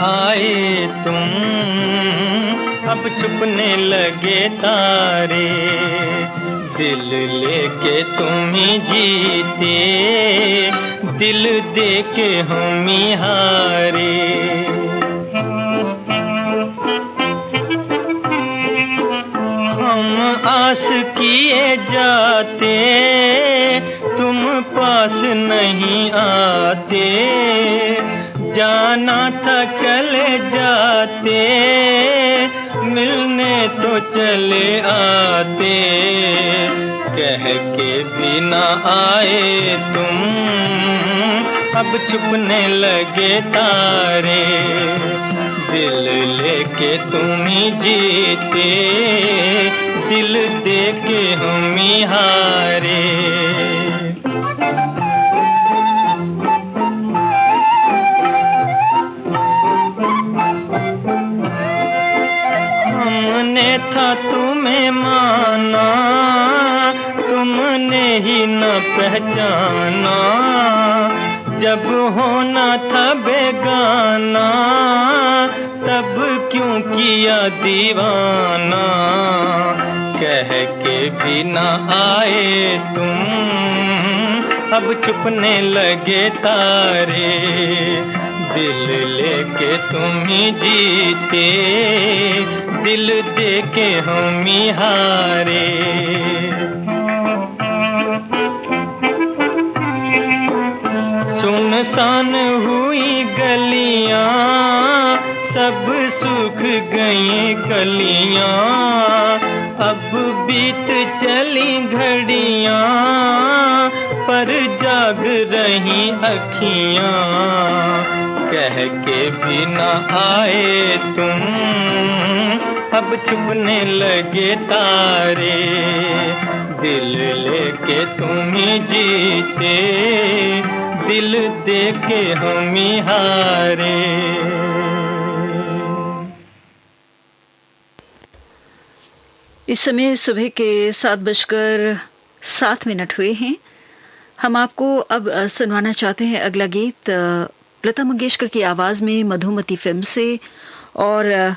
आए तुम अब छुपने लगे तारे, दिल लेके तुम ही जीते, दिल देके हम ही हारे। हम आस किए जाते, तुम पास नहीं आते, जाना था चले जाते, मिलने तो चले आते, कह के भी ना आए तुम अब छुपने लगे तारे, दिल लेके तुम ही जीते, दिल देके हम ही हारे। था तुम्हें माना, तुमने ही न पहचाना, जब होना था बेगाना, तब क्यों किया दीवाना, कह के भी न आए तुम अब छुपने लगे तारे, दिल लेके तुम ही जीते, दिल देके हम ही हारे। सुनसान हुई गलियां, सब सूख गई कलियां, अब बीत चली घड़ियां, पर जाग रही अखियां, कह के भी ना आए तुम अब छुपने लगे तारे, दिल लेके तुम ही जीते, दिल देके हम ही हारे। इस समय सुबह के 7:07 हुए हैं। हम आपको अब सुनवाना चाहते हैं अगला गीत लता मंगेशकर की आवाज में मधुमती फिल्म से, और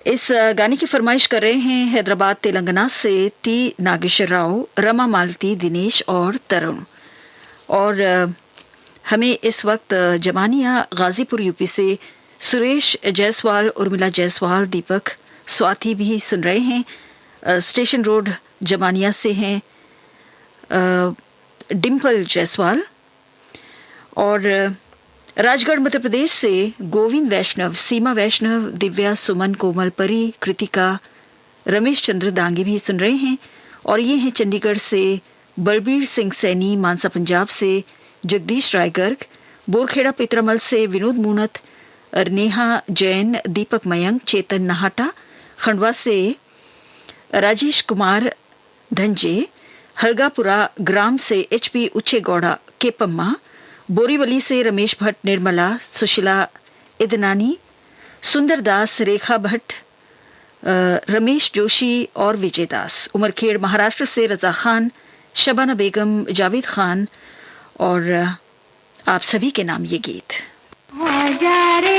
इस गाने की फरमाइश कर रहे हैं हैदराबाद तेलंगाना से टी नागेश्वर राव, रमा मालती, दिनेश और तरुण। और हमें इस वक्त जमानिया गाजीपुर यूपी से सुरेश जायसवाल, उर्मिला जायसवाल, दीपक, स्वाति भी सुन रहे हैं। स्टेशन रोड जमानिया से हैं डिम्पल जायसवाल, और राजगढ़ मध्य प्रदेश से गोविंद वैष्णव, सीमा वैष्णव, दिव्या, सुमन, कोमल, परी, कृतिका, रमेश चंद्र दांगी भी सुन रहे हैं। और ये हैं चंडीगढ़ से बलबीर सिंह सैनी मानसा पंजाब से जगदीश राय गर्ग, बोरखेड़ा पितरामल से विनोद मूनत, नेहा जैन, दीपक मयंक, चेतन नाहटा, खंडवा से राजेश कुमार धंजे, हरगापुरा ग्राम से एचपी उच्चेगौड़ा केपम्मा, बोरीवली से रमेश भट्ट, निर्मला, सुशीला इदनानी, सुंदरदास, रेखा भट्ट, रमेश जोशी और विजय दास। उमरखेड़ महाराष्ट्र से रजा खान, शबाना बेगम, जावेद खान और आप सभी के नाम ये गीत। आजा रे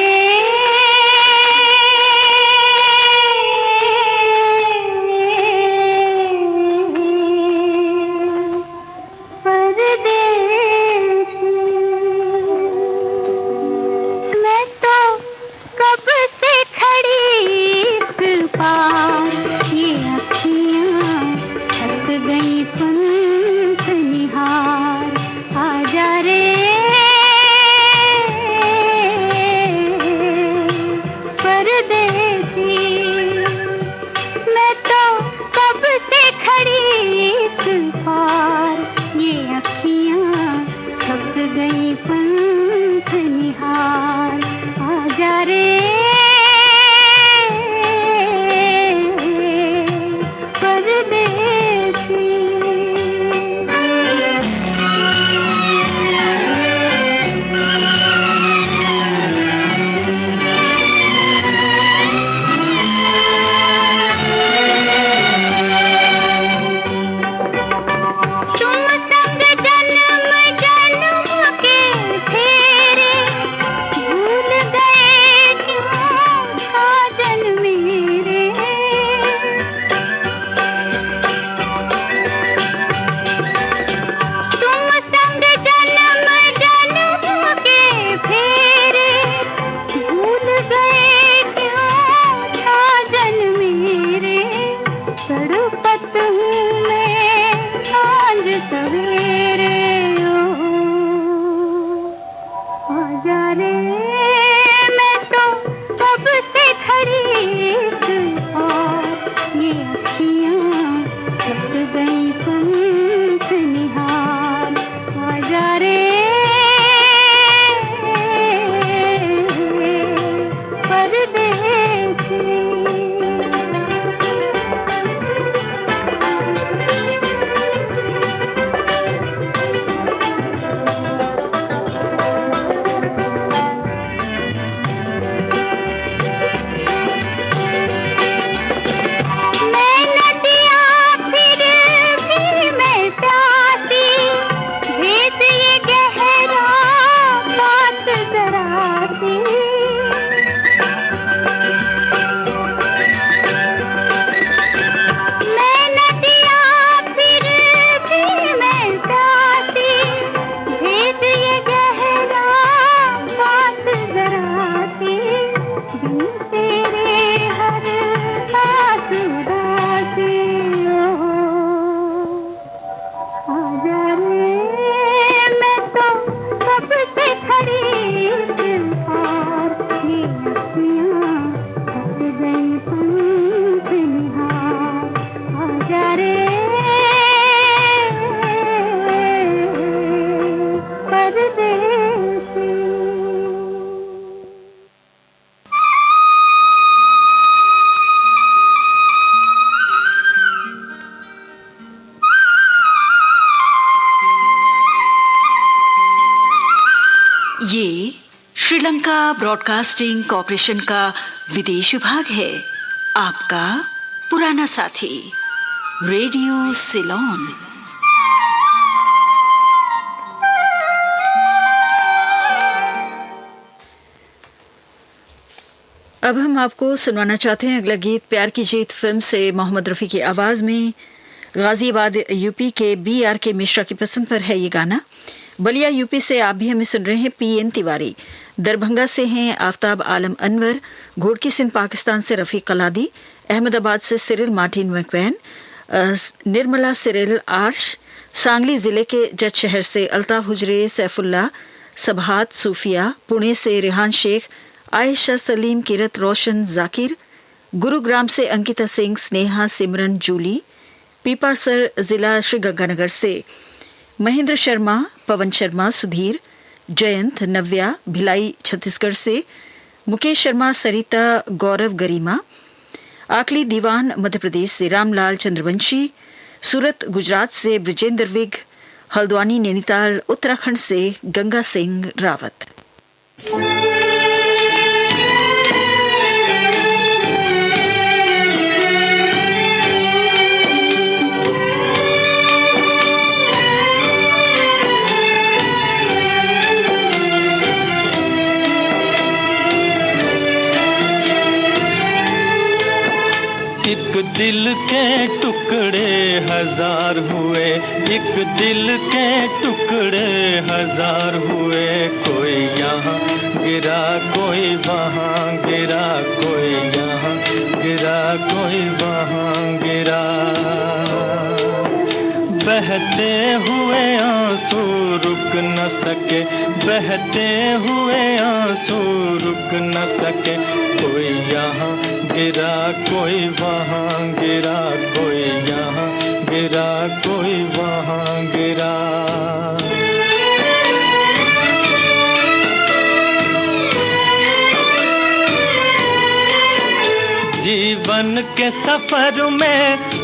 ये श्रीलंका ब्रॉडकास्टिंग कॉरपोरेशन का विदेश विभाग है, आपका पुराना साथी रेडियो सिलोन। अब हम आपको सुनवाना चाहते हैं अगला गीत प्यार की जीत फिल्म से मोहम्मद रफी की आवाज में। गाजियाबाद यूपी के BRK मिश्रा की पसंद पर है ये गाना। बलिया यूपी से आप भी हमें सुन रहे हैं PN तिवारी। दरभंगा से हैं आफ्ताब आलम अनवर। घोड़की सिंध पाकिस्तान से रफीक कलादी। अहमदाबाद से Cyril Martin Macwan. Nirmala Cyril Arsh. Sangli जिले के जज शहर से अल्ताफ हुजरे, सैफुल्ला, सभात, सूफिया। पुणे से रेहान शेख, आयशा सलीम, किरत रोशन, जाकिर। गुरुग्राम से अंकिता सिंह, स्नेहा, सिमरन, जूली। पीपासर जिला श्रीगंगानगर से महेंद्र शर्मा, पवन शर्मा, सुधीर, जयंत, नव्या भिलाई छत्तीसगढ़ से, मुकेश शर्मा, सरिता, गौरव, गरिमा, आकली दीवान मध्य प्रदेश से, रामलाल चंद्रवंशी, सूरत गुजरात से, ब्रिजेंद्र विग, हल्द्वानी नैनीताल उत्तराखंड से गंगा सिंह रावत। एक दिल के टुकड़े हजार हुए, एक दिल के टुकड़े हजार हुए, कोई यहाँ गिरा कोई वहाँ गिरा, कोई यहाँ गिरा कोई वहाँ गिरा। बहते हुए आंसू रुक न सके, बहते हुए आंसू रुक न सके, कोई यहाँ गिरा कोई वहाँ गिरा, कोई यहाँ गिरा कोई वहाँ गिरा। जीवन के सफर में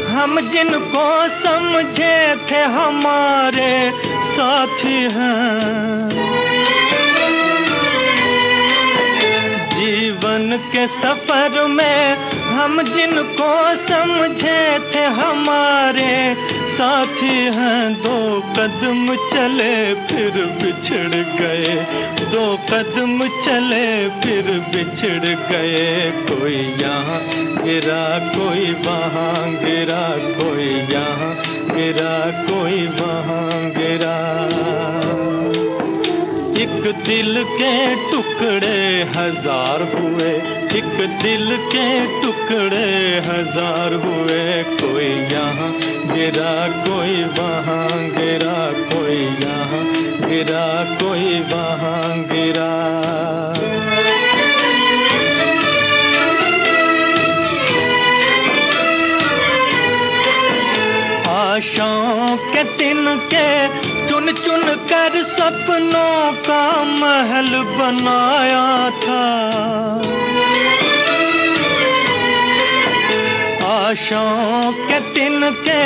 हम जिनको समझे थे हमारे साथी हैं, जीवन के सफर में हम जिनको समझे थे हमारे साथी हैं, दो कदम चले फिर बिछड़ गए, दो कदम चले फिर बिछड़ गए, कोई यहाँ गिरा कोई वहाँ गिरा, कोई यहाँ गिरा कोई वहाँ गिरा। एक दिल के टुकड़े हजार हुए, एक दिल के टुकड़े हजार हुए, कोई यहाँ गिरा कोई वहाँ गिरा, कोई यहाँ गिरा कोई वहाँ गिरा। आशाओं के तिनके चुन चुन कर सपनों का महल बनाया था, आशाओं के तिनके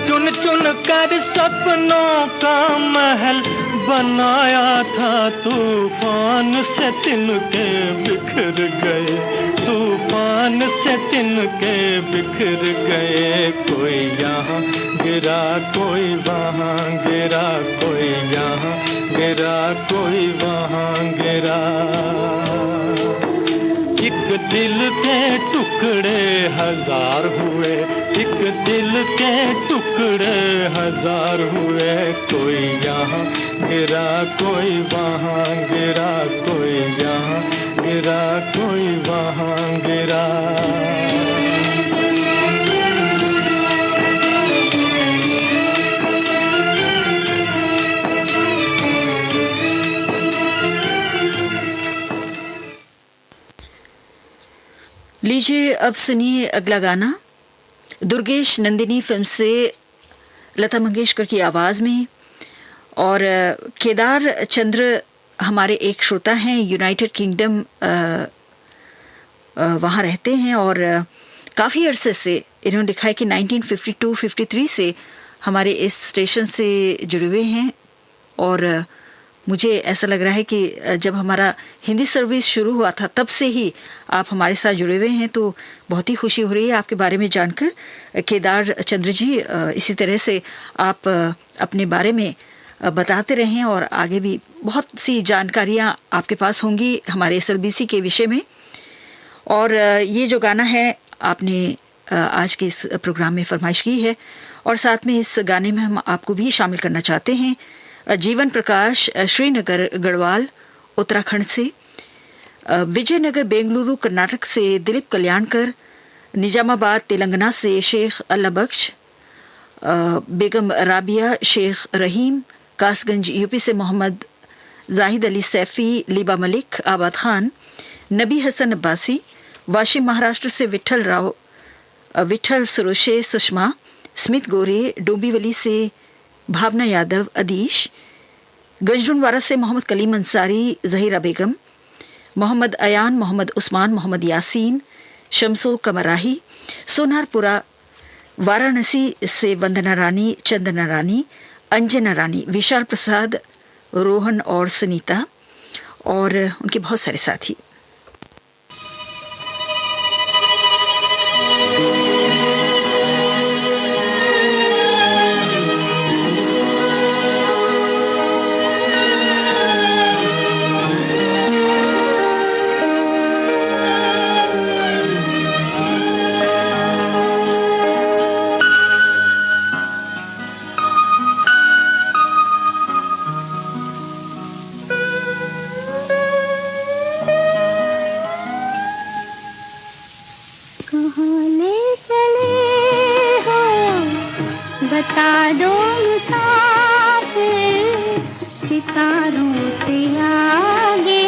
चुन चुन कर सपनों का महल बनाया था, तूफान से तिनके बिखर गए, तूफान से तिनके बिखर गए, कोई यहाँ गिरा कोई वहाँ गिरा, कोई यहाँ गिरा कोई वहाँ गिरा। एक दिल के टुकड़े हजार हुए, एक दिल के टुकड़े हजार हुए, कोई यहाँ गिरा कोई वहाँ गिरा, कोई यहाँ गिरा कोई वहाँ गिरा। लीजिए अब सुनिए अगला गाना, दुर्गेश नंदिनी फिल्म से लता मंगेशकर की आवाज में। और केदार चंद्र हमारे एक श्रोता हैं, यूनाइटेड किंगडम वहाँ रहते हैं और काफ़ी अरसे से इन्होंने लिखा है कि 1952-53 से हमारे इस स्टेशन से जुड़े हुए हैं। और मुझे ऐसा लग रहा है कि जब हमारा हिंदी सर्विस शुरू हुआ था तब से ही आप हमारे साथ जुड़े हुए हैं, तो बहुत ही खुशी हो रही है आपके बारे में जानकर। केदार चंद्र जी, इसी तरह से आप अपने बारे में बताते रहें और आगे भी बहुत सी जानकारियां आपके पास होंगी हमारे SLBC के विषय में। और ये जो गाना है आपने आज के इस प्रोग्राम में फरमाइश की है और साथ में इस गाने में हम आपको भी शामिल करना चाहते हैं। जीवन प्रकाश श्रीनगर गढ़वाल उत्तराखंड से, विजयनगर बेंगलुरु कर्नाटक से दिलीप कल्याणकर, निजामाबाद तेलंगाना से शेख अल्लाह बख्श, बेगम राबिया शेख रहीम, कासगंज यूपी से मोहम्मद जाहिद अली सैफी, लीबा मलिक, आबाद खान, नबी हसन अब्बासी, वाशिम महाराष्ट्र से विठल सुरोशे सुषमा, स्मित गोरे, डोंबिवली से भावना यादव, अदीश, गंजडुनवारा से मोहम्मद कलीम अंसारी, जहीरा बेगम, मोहम्मद अयान, मोहम्मद उस्मान, मोहम्मद यासीन, शमसो कमराही, सोनारपुरा वाराणसी से वंदना रानी, चंदना रानी, अंजना रानी, विशाल प्रसाद, रोहन और सुनीता और उनके बहुत सारे साथी। बता दो मुसाफिर, सितारों से आगे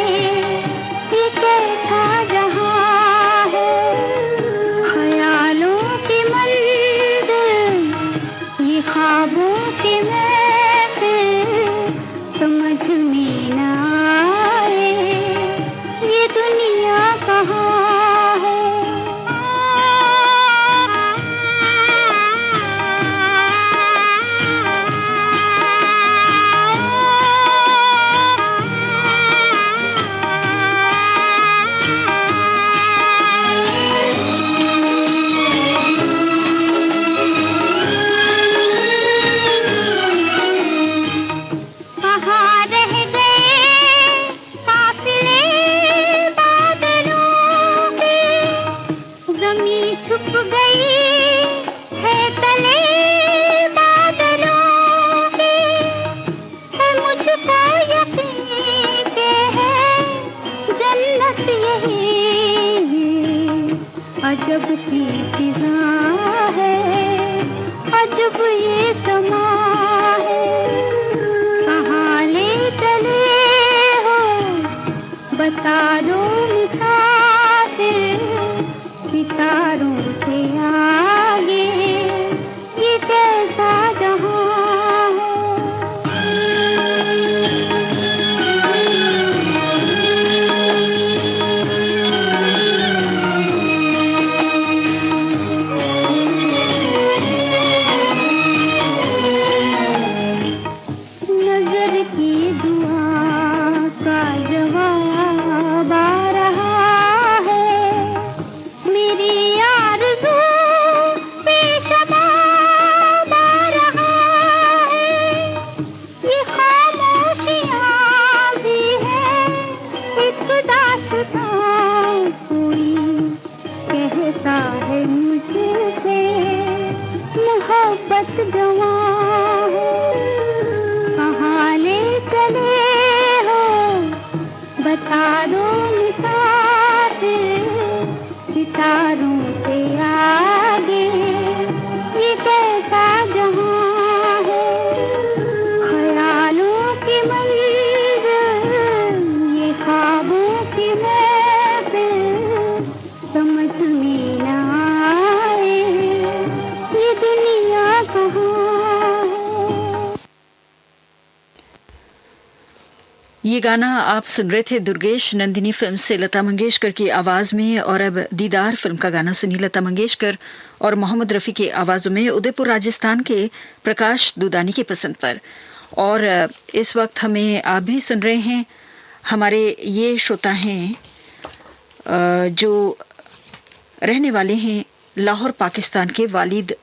ये कैसा जहां है, ख्यालों की मंजिल, ये ख्वाबों की महफिल, समझ में न आए ये दुनिया कहाँ है। अजब सी फिजा है, अजब ये समा है, कहाँ ले चले हो बता दो मुसाफिर, सितारों से आगे ये कैसा जहां है मुझसे मोहब्बत जवां है, कहाँ ले चले हो बता दो मुसाफिर, सितारों से आगे ये कैसा जहां है, ख्यालों की मंजिल, ये ख्वाबों की महफिल, समझ में न आए ये दुनिया कहाँ है। ये गाना आप सुन रहे थे दुर्गेश नंदिनी फिल्म से लता मंगेशकर की आवाज में। और अब दीदार फिल्म का गाना सुनिए लता मंगेशकर और मोहम्मद रफी की आवाजों में, उदयपुर राजस्थान के प्रकाश दुदानी की पसंद पर। और इस वक्त हमें आप भी सुन रहे हैं, हमारे ये श्रोता हैं जो रहने वाले हैं लाहौर पाकिस्तान के वालिद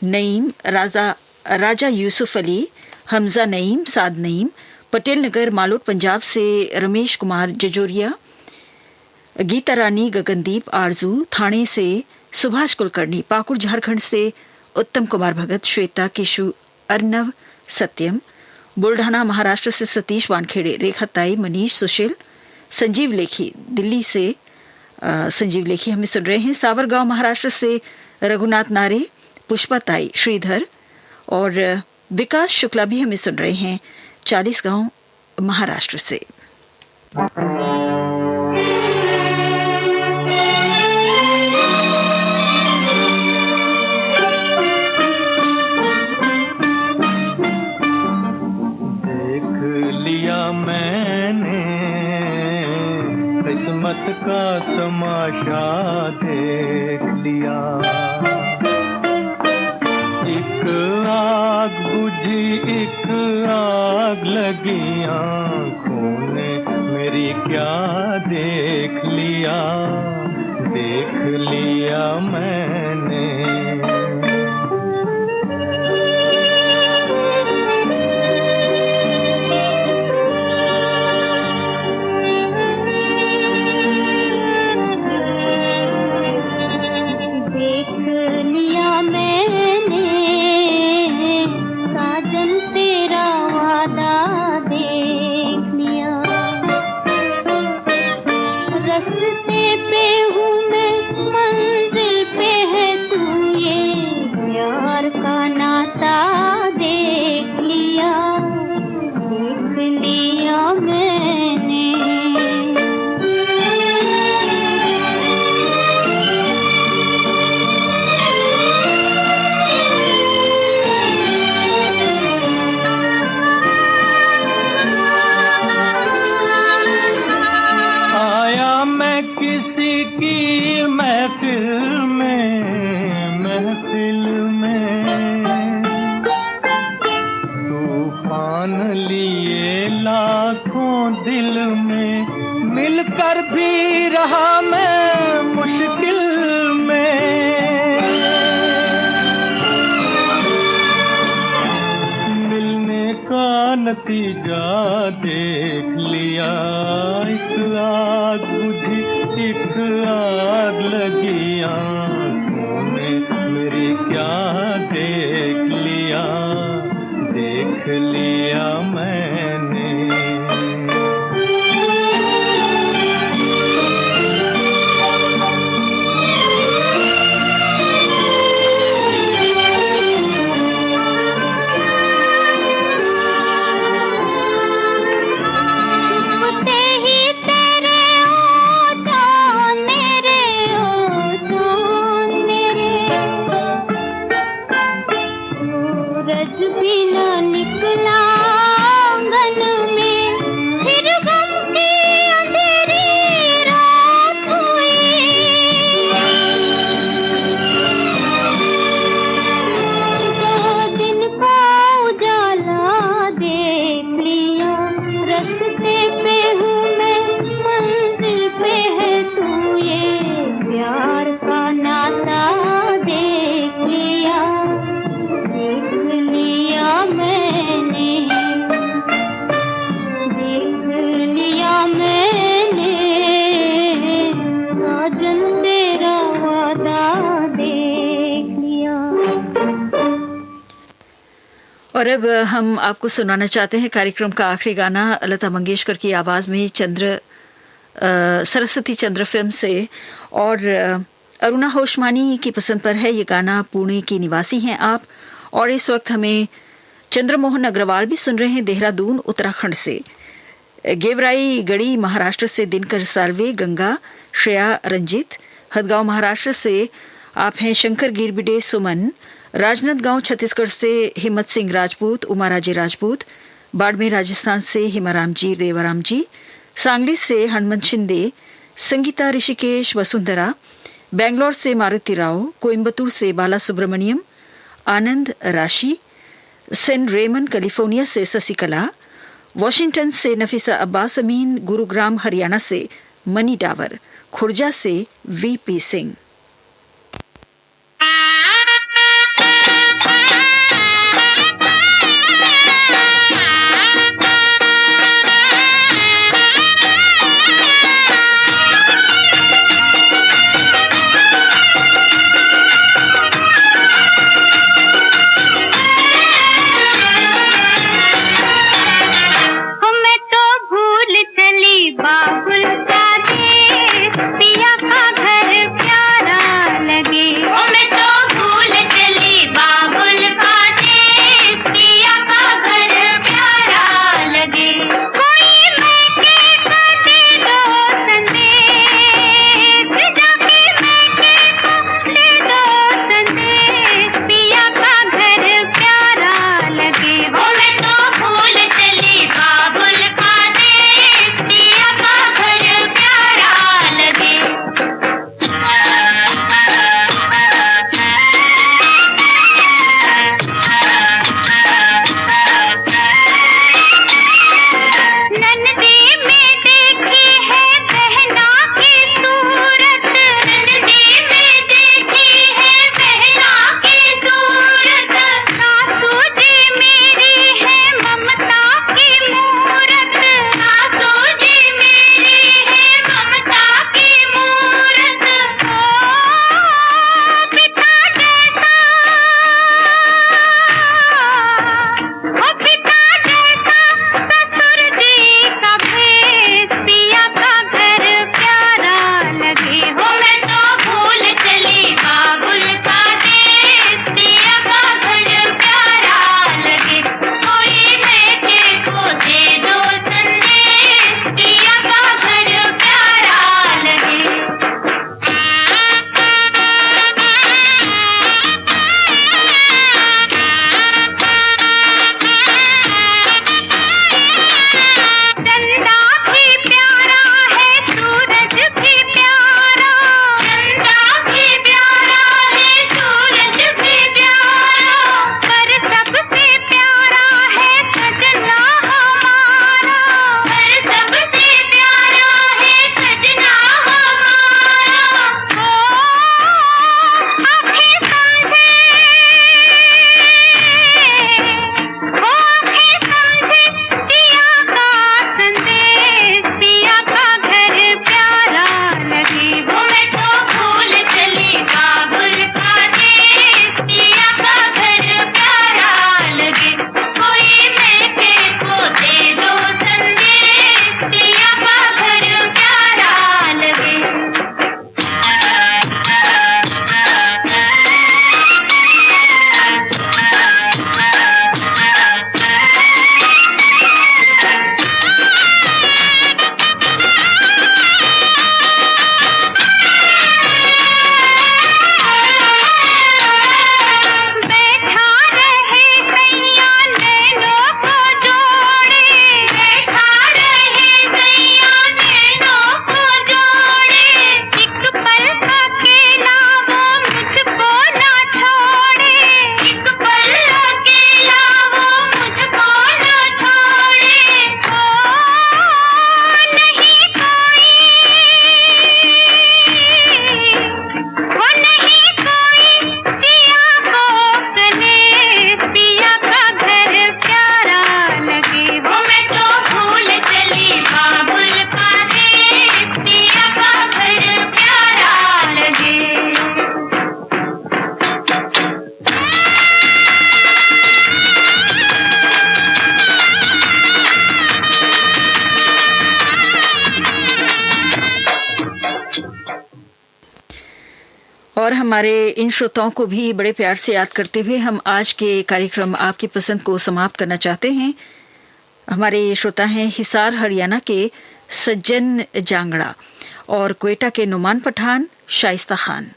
नईम, राजा यूसुफ अली, हमजा नईम, साद नईम, पटेल नगर मालोट पंजाब से रमेश कुमार जजोरिया, गीता रानी, गगनदीप, आरजू थाने से सुभाष कुलकर्णी, पाकुड़ झारखंड से उत्तम कुमार भगत, श्वेता, किशु, अर्नव, सत्यम, बुल्ढाना महाराष्ट्र से सतीश वानखेड़े, रेखा ताई, मनीष, सुशील, संजीव लेखी दिल्ली से संजीव लेखी हमें सुन रहे हैं, सावरगांव महाराष्ट्र से रघुनाथ नारे, पुष्पा ताई, श्रीधर और विकास शुक्ला भी हमें सुन रहे हैं 40 गांव महाराष्ट्र से। रात का तमाशा देख लिया। एक आग बुझी एक आग लगी आँखों ने मेरी क्या देख लिया मैंने। नतीजा देख लिया। एक आग बुझी एक आग लगी आँखों में मेरी क्या देख लिया मैंने। और अब हम आपको सुनाना चाहते हैं कार्यक्रम का आखिरी गाना लता मंगेशकर की आवाज में सरस्वती चंद्र फिल्म से। और अरुणा होशमानी की पसंद पर है ये गाना। पुणे की निवासी हैं आप और इस वक्त हमें चंद्रमोहन अग्रवाल भी सुन रहे हैं देहरादून उत्तराखंड से। गेवराई गढ़ी महाराष्ट्र से दिनकर साल्वे, गंगा श्रेया रंजीत, हदगांव महाराष्ट्र से आप हैं शंकर गिरबिडे सुमन, राजनांदगांव छत्तीसगढ़ से हिम्मत सिंह राजपूत, उमाराजे राजपूत, बाड़मेर राजस्थान से हिमाराम जी देवाराम जी, सांगली से हनुमंत शिंदे, संगीता ऋषिकेश वसुंधरा, बेंगलोर से मारुति राव, कोयम्बतूर से बाला सुब्रमण्यम, आनंद राशि, सेन रेमन कैलिफोर्निया से शशिकला, वॉशिंगटन से नफीसा अब्बास अमीन, गुरुग्राम हरियाणा से मनी डावर, खुर्जा से वीपी सिंह। बाबुल का देश पिया का घर प्यारा। और हमारे इन श्रोताओं को भी बड़े प्यार से याद करते हुए हम आज के कार्यक्रम आपकी पसंद को समाप्त करना चाहते हैं। हमारे श्रोता हैं हिसार हरियाणा के सज्जन जांगड़ा और क्वेटा के नुमान पठान शाइस्ता खान।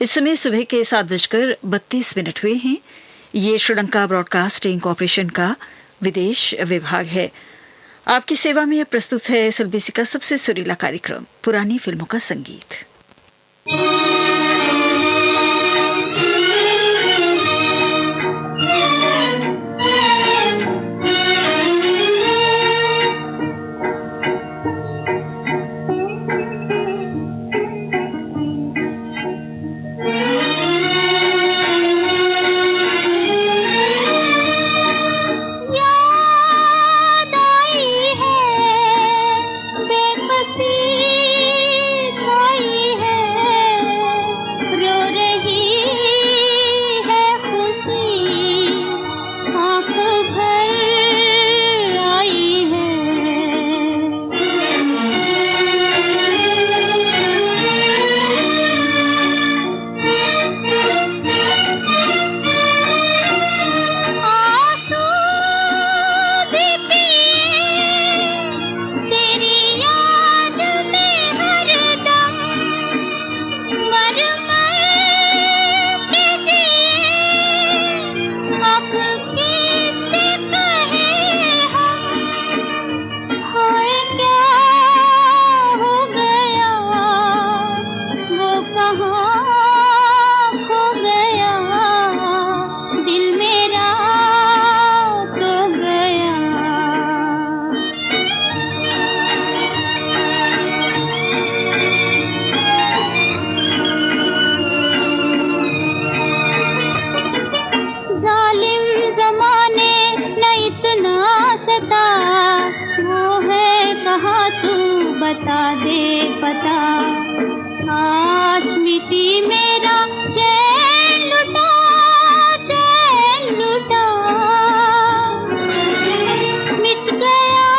इस समय सुबह के 7:32 हुए हैं। ये श्रीलंका ब्रॉडकास्टिंग कॉरपोरेशन का विदेश विभाग है। आपकी सेवा में प्रस्तुत है एसएलबीसी का सबसे सुरीला कार्यक्रम पुरानी फिल्मों का संगीत। बता दे पता आज मिट्टी मेरा चैन लुटा मिट गया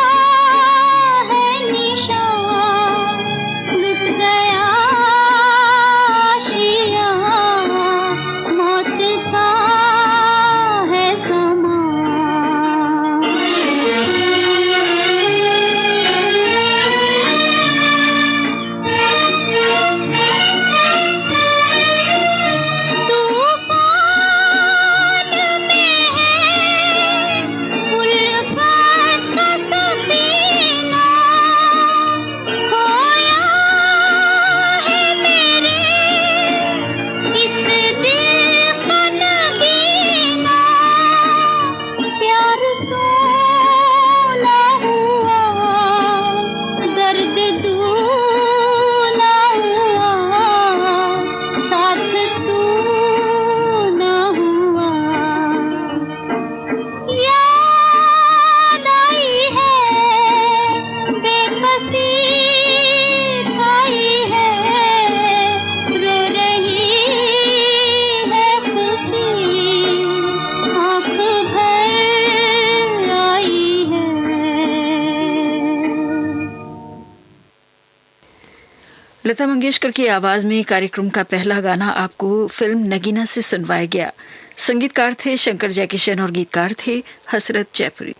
है निशान लुट गया आशिया मौत का है लता मंगेशकर की आवाज में कार्यक्रम का पहला गाना आपको फिल्म नगीना से सुनवाया गया। संगीतकार थे शंकर जयकिशन और गीतकार थे हसरत जयपुरी।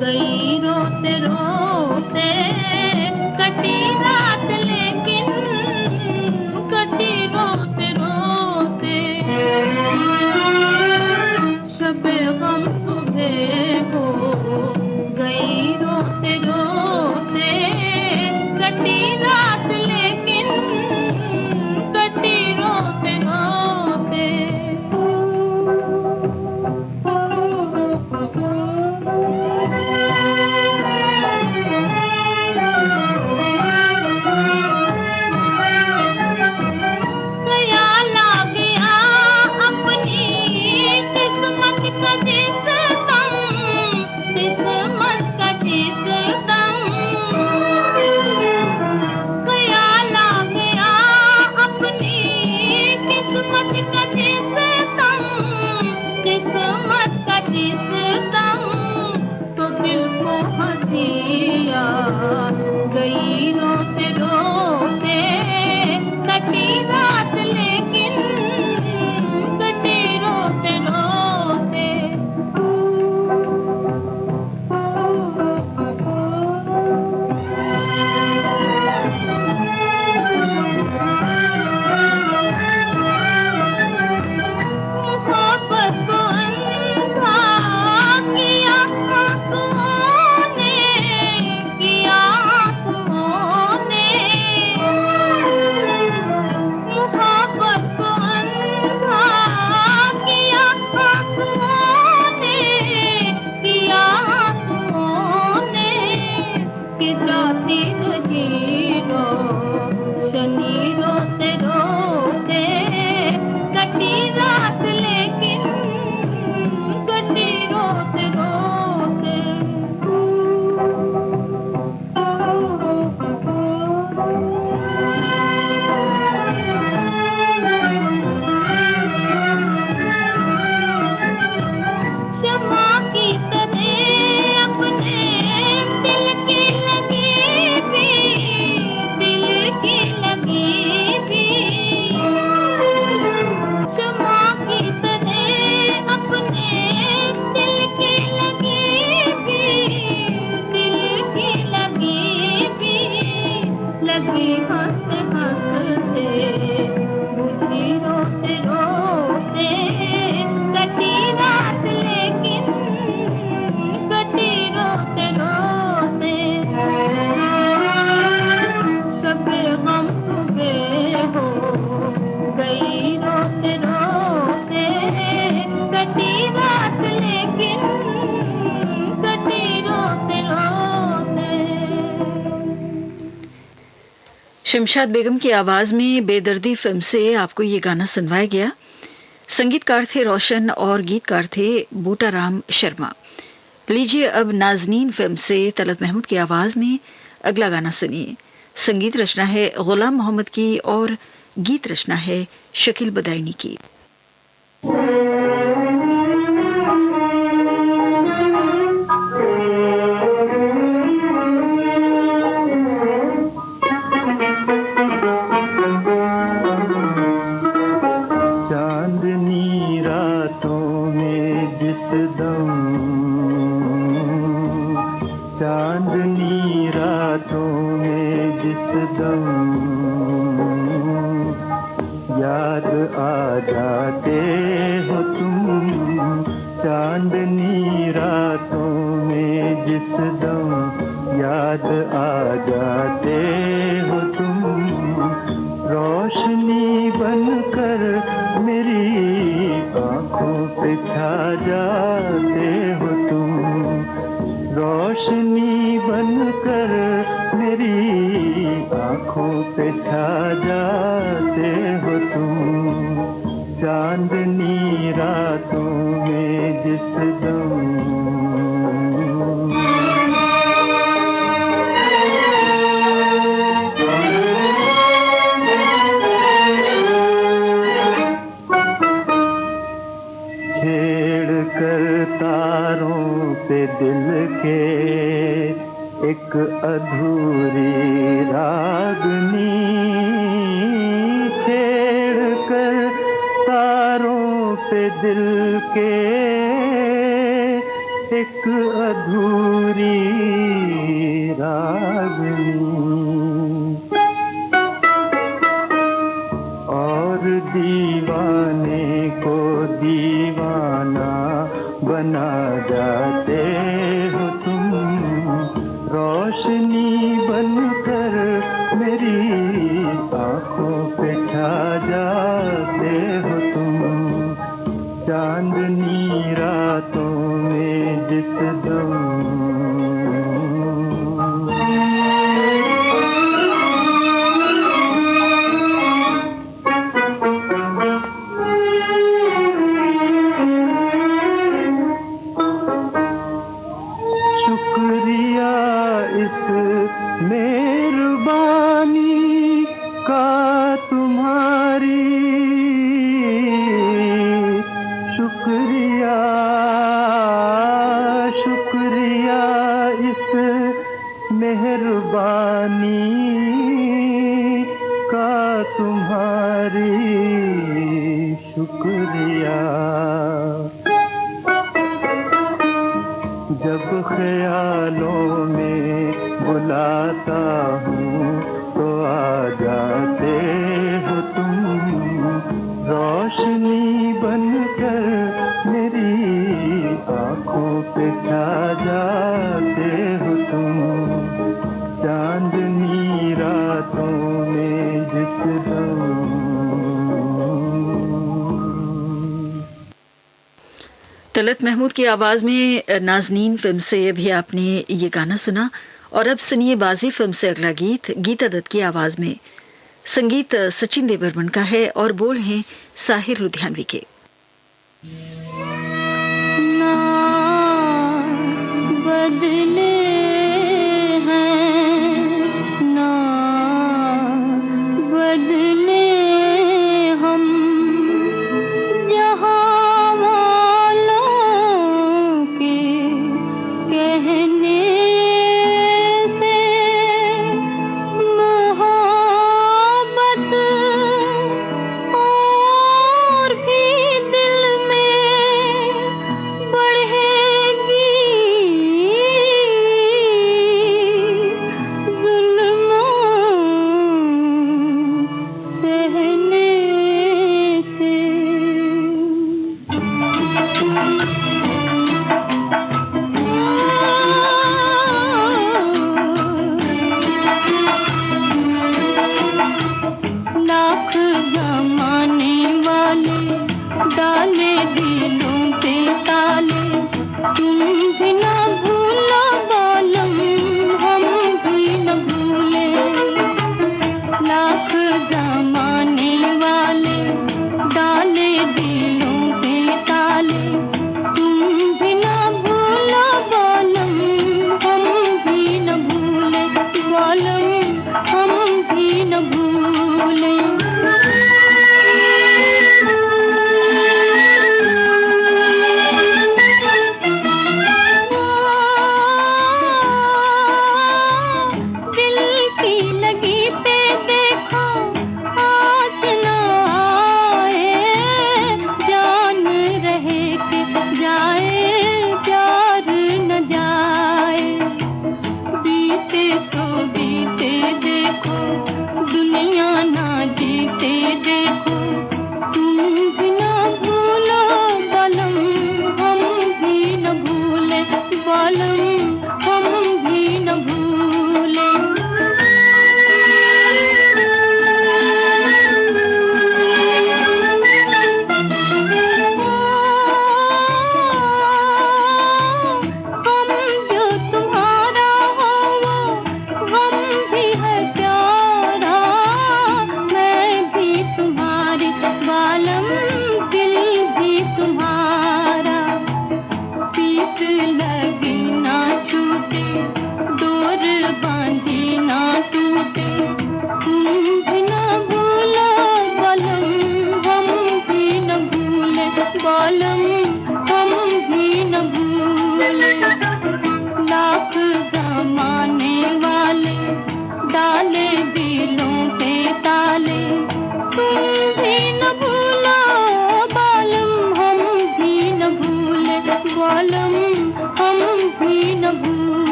गई रोते रोते कटी रात लेकिन कटी रोते रोते शबे गम सुबह हो गई रोते रोते कटी रात लेकिन कटी रोते रोते किस्मत किस्मत का जिसम तो दिल को हंसिया गई रोते रोते कटी रात लेकिन कटी रोते रोते मोहब्बत को अंधा किया आंसुओं ने किया आंसुओं ने मोहब्बत को अंधा किया आंसुओं ने किया आंसुओं ने कि जाती रही रोशनी रोते रोते कटी रात लेकिन कटी रोते रोते शमा की तरह अपने दिल की लगी भी दिल की लगी भी शमा की तरह अपने दिल की लगी भी दिल की लगी भी लगी हंसते हंसते बुझी रोते रोते कटी रात लेकिन कटी रोते रोते शबे गम सुबह हो गई रोते रोते कटी रात लेकिन कटी रोते रोते शमशाद बेगम की आवाज में बेदर्दी फिल्म से आपको ये गाना सुनवाया गया। संगीतकार थे रोशन और गीतकार थे बूटाराम शर्मा। लीजिए अब नाजनीन फिल्म से तलत महमूद की आवाज में अगला गाना सुनिए। संगीत रचना है गुलाम मोहम्मद की और गीत रचना है शकील बदायूनी की। चांदनी रातों में जिस दम चांदनी रातों में जिस दम याद आ जाते हो तुम चांदनी रातों में जिस दम याद आ जाते हो तुम रोशनी बनकर मेरी आंखों पे छा जाते हो तुम रोशनी बनकर मेरी आंखों पे छा जाते हो तुम चांदनी रातों में जिस दम तारों पे दिल के एक अधूरी रागनी छेड़ कर तारों पे दिल के एक अधूरी रागनी और दीवाने को दीवाना बना जाते हो तुम रोशनी बनकर मेरी आंखों पे छा जाते हो तुम चांदनी रातों में जिस दम शुक्रिया जवानी का तुम्हारी शुक्रिया। जब ख्यालों में बुलाता हूँ तो आ जाते हो तुम, रोशनी बनकर मेरी आँखों पे छा जाते हो तुम, चांदनी रातों में जिस दम। तलत महमूद की आवाज में नाज़नीन फिल्म से अभी आपने ये गाना सुना। और अब सुनिए बाजी फिल्म से अगला गीत, गीता दत्त की आवाज में। संगीत सचिन देवर्मन का है और बोल हैं साहिर लुधियानवी के। ना बदले हैं ना बदले हम जहाँ वालों के कहने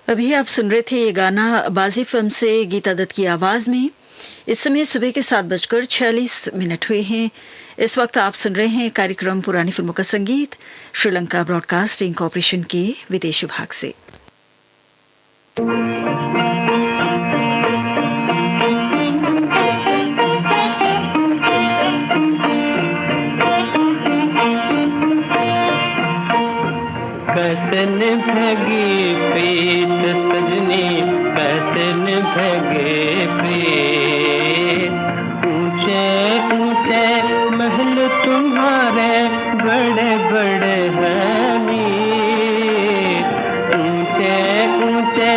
अभी आप सुन रहे थे ये गाना बाजी फिल्म से गीता दत्त की आवाज में। इस समय सुबह के 7:46 हुए हैं। इस वक्त आप सुन रहे हैं कार्यक्रम पुरानी फिल्मों का संगीत श्रीलंका ब्रॉडकास्टिंग कॉरपोरेशन के विदेश विभाग से। कैसन भगे प्रीत सजनी, कैसन भगे प्रीत, ऊंचे ऊंचे महल तुम्हारे बड़े बड़े हैं मीत, ऊंचे ऊंचे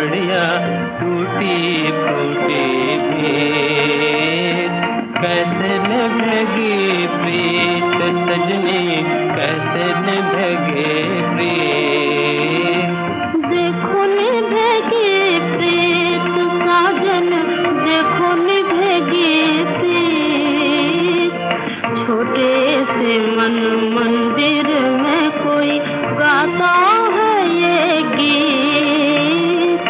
बढ़िया टूटी फूटी भेंट। कैसे निभेगी प्रीत सजनी, कैसे निभेगी प्रीत। देखो निभेगी प्रीत साजन, देखो निभेगी प्रीत। छोटे से मन मंदिर में कोई गाता है ये गीत।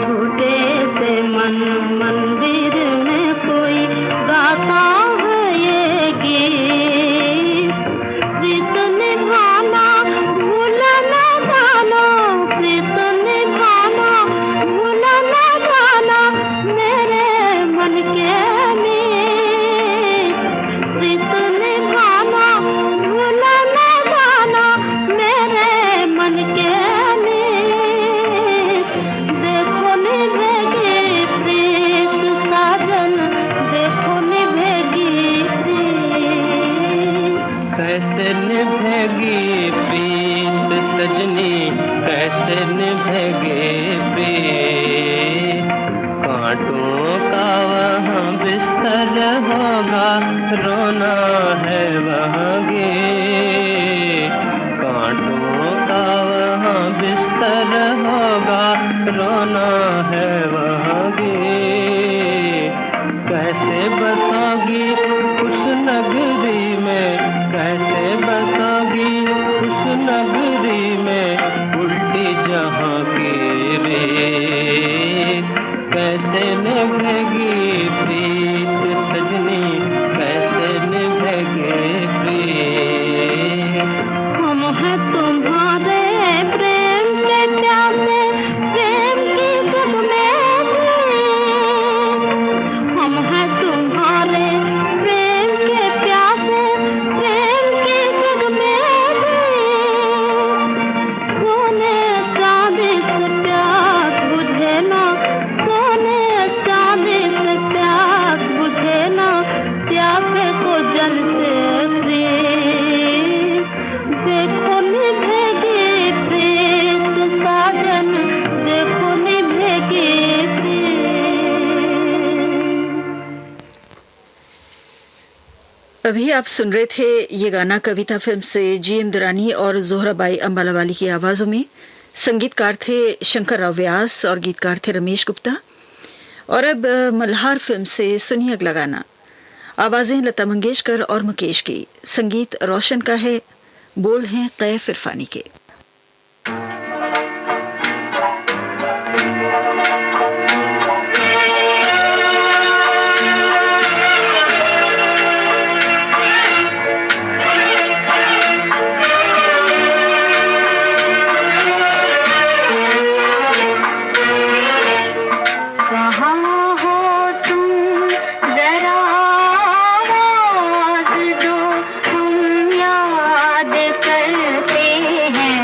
छोटे से मन मंदिर में कोई गाता है ये गीत। प्रीत निभाना भूला ना जाना, प्रीत निभाना भूला ना जाना मेरे मन के मीत। प्रीत निभाना भूला ना जाना मेरे मन के मीत। देखो निभेगी प्रीत साजन, देखो निभेगी प्रीत। कैसे निभेगी प्रीत सजनी, कैसे निभेगी प्रीत। कांटों का वहाँ बिस्तर होगा, रोना है वहाँ गे। कांटों का वहाँ बिस्तर होगा, रोना है वहाँ गे। कैसे बसोगी उस नगरी में, कैसे बसोगी उस नगरी में, उल्टी जहाँ की रेत। कैसे निभेगी प्रीत सजनी, कैसे निभेगी प्रीत। हम हैं तुम्हारे प्रेम के प्यासे, प्रेम की जग में भी। हम हैं तुम्हारे प्रेम के प्यासे, प्रेम की जग में भी। सोने चांदी से प्यास बुझे ना, सोने चांदी से प्यास बुझे ना, प्यासे को जल से प्रीत। देखो निभेगी प्रीत साजन, देखो निभेगी प्रीत। अभी आप सुन रहे थे ये गाना कविता फिल्म से GM दुरानी और जोहराबाई अंबालावाली की आवाजों में। संगीतकार थे शंकर राव व्यास और गीतकार थे रमेश गुप्ता। और अब मल्हार फिल्म से सुनिए अगला गाना। आवाजें लता मंगेशकर और मुकेश की, संगीत रोशन का है, बोल हैं कैफ इरफानी के। कहाँ हो तुम जरा आवाज दो, हम याद करते हैं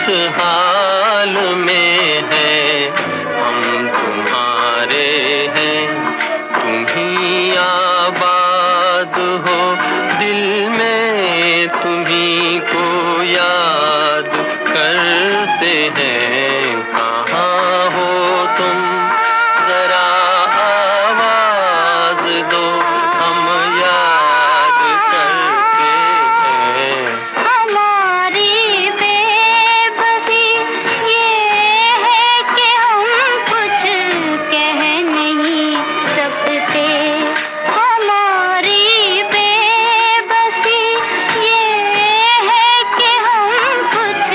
हाल में हैं, हम तुम्हारे हैं, तुम ही आबाद हो दिल में, तुम्ही को याद करते हैं। कहाँ हो तुम, जरा आवाज दो, हम याद करते हैं। हमारी बेबसी ये है कि हम कुछ कह नहीं सकते। हमारी बेबसी ये है कि हम कुछ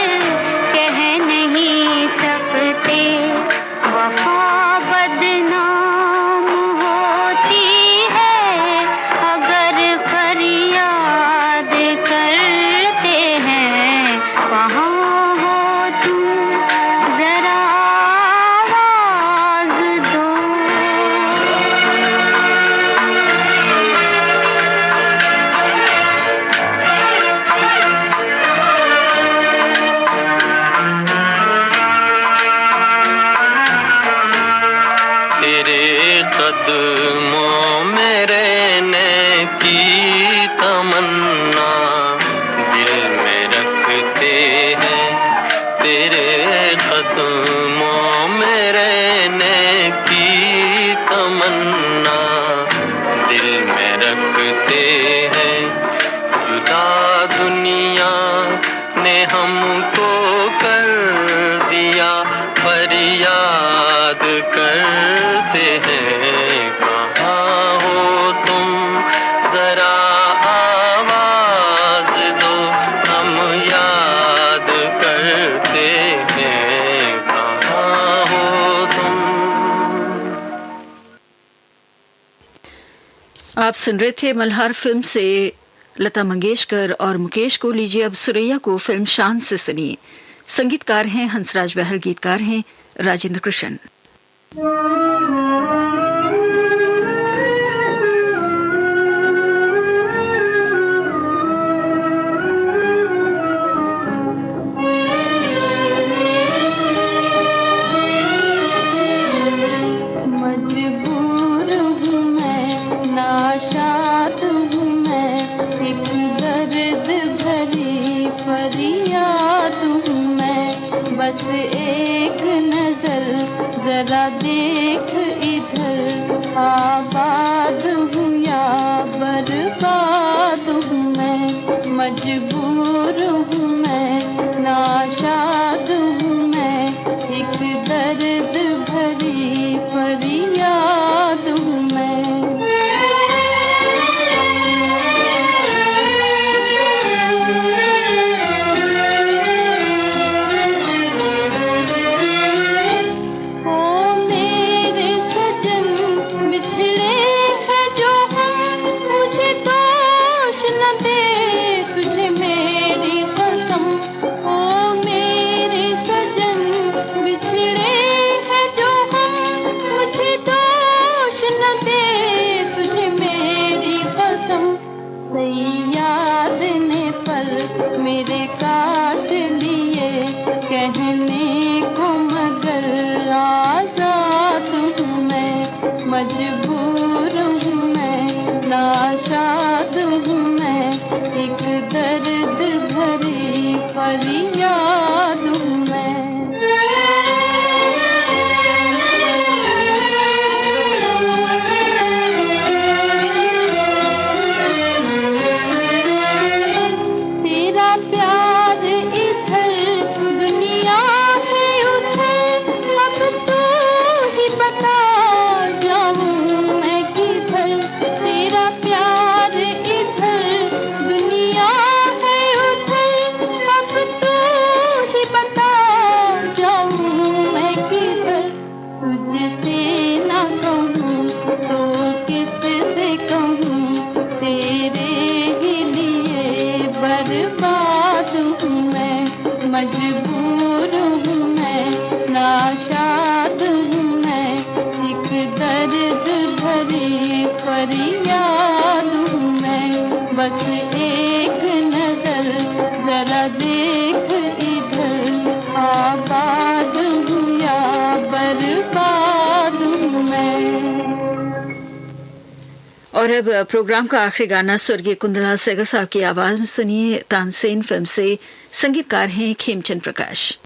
कह नहीं सकते। वफा बदनाम होती है अगर फरियाद करते हैं। कहाँ हो तुम, जरा आवाज दो। तेरे कदमों में रहने की तमन्ना दिल में रखते हैं। तेरे कदमों में रहने की तमन्ना दिल में रखते हैं। जुदा दुनिया ने हमको कर दिया, फरियाद करते हैं। कहाँ हो तुम, जरा आवाज दो, हम याद करते हैं। कहाँ हो तुम। आप सुन रहे थे मल्हार फिल्म से लता मंगेशकर और मुकेश को। लीजिए अब सुरैया को फिल्म शान से सुनिए। संगीतकार हैं हंसराज बहल, गीतकार हैं राजेंद्र कृष्ण। मजबूर हूँ मैं, नाशाद हूँ मैं, एक दर्द भरी फरियाद हूँ मैं। बस एक नजर जरा देख इधर, आबाद हूँ या बर्बाद हूँ मैं। मजबूर हूँ मैं, नाशाद हूँ मैं, एक दर्द भरी फरियाद हूँ मैं। ओ मेरे सजन बिछड़े हैं जो हम, मुझे दोष न दे तुझे मेरी कसम। ओ मेरे सजन बिछड़े हैं जो हम, मुझे दोष न दे तुझे मेरी कसम। सही याद ने पर मेरे काट लिए, कहने को मगर आजाद हूँ मैं। मजबूर हूँ मैं, नाशाद हूँ मैं, एक दर्द भरी फरियाद हूँ मैं। तेरा प्यार इधर, दुनिया है उधर, अब तू ही बता जाऊं मैं किधर। तेरा प्यार इधर, दुनिया है उधर, अब तू ही बता जाऊं मैं किधर। तुझसे ना कहूँ तो किससे कहूँ, तेरे ही लिए बर्बाद हूँ मैं। मजबूर हूँ मैं, नाशाद हूँ मैं, एक दर्द भरी फरियाद हूँ मैं। बस एक नजर जरा देख इधर, और अब प्रोग्राम का आखिरी गाना स्वर्गीय कुंदलाल सहगल साहब की आवाज में सुनिए। तानसेन फिल्म से संगीतकार हैं खेमचंद प्रकाश।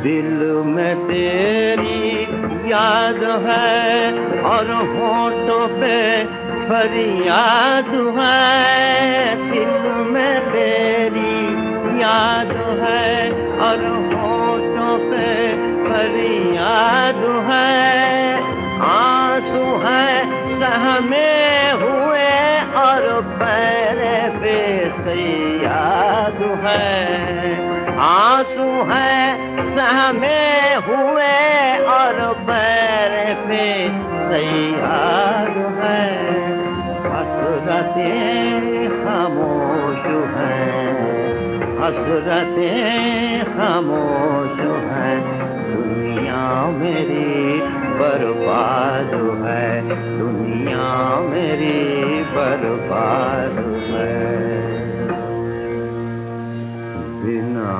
दिल में तेरी याद है और होठों पे फरियाद है। दिल में तेरी याद है और होठों पे फरियाद है। आंसू है सहमे हुए और पैर पे याद है। आंसू है सहमे हुए और पैर पे याद है। हसरतें खामोश हैं, हसरतें खामोश हैं। दुनिया मेरी बर्बाद है, दुनिया मेरी बर्बाद है। बिना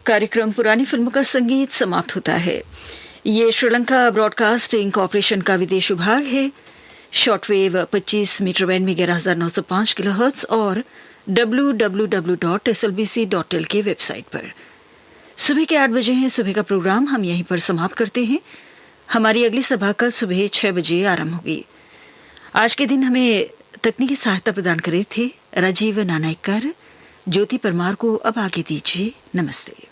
कार्यक्रम पुरानी फिल्मों का संगीत समाप्त होता है। ये श्रीलंका ब्रॉडकास्टिंग कॉर्पोरेशन का विदेश विभाग है। शॉर्टवेव 25 मीटर बैंड में 11,905 किलोहर्ट्ज और www.slbc.il के वेबसाइट पर। सुबह के 8 बजे हैं सुबह का प्रोग्राम हम यहीं पर समाप्त करते हैं। हमारी अगली सभा कल सुबह 6 बजे आरंभ होगी। आज के दिन हमें तकनीकी सहायता प्रदान कर रहे थे राजीव नानायकर। ज्योति परमार को अब आगे दीजिए। नमस्ते।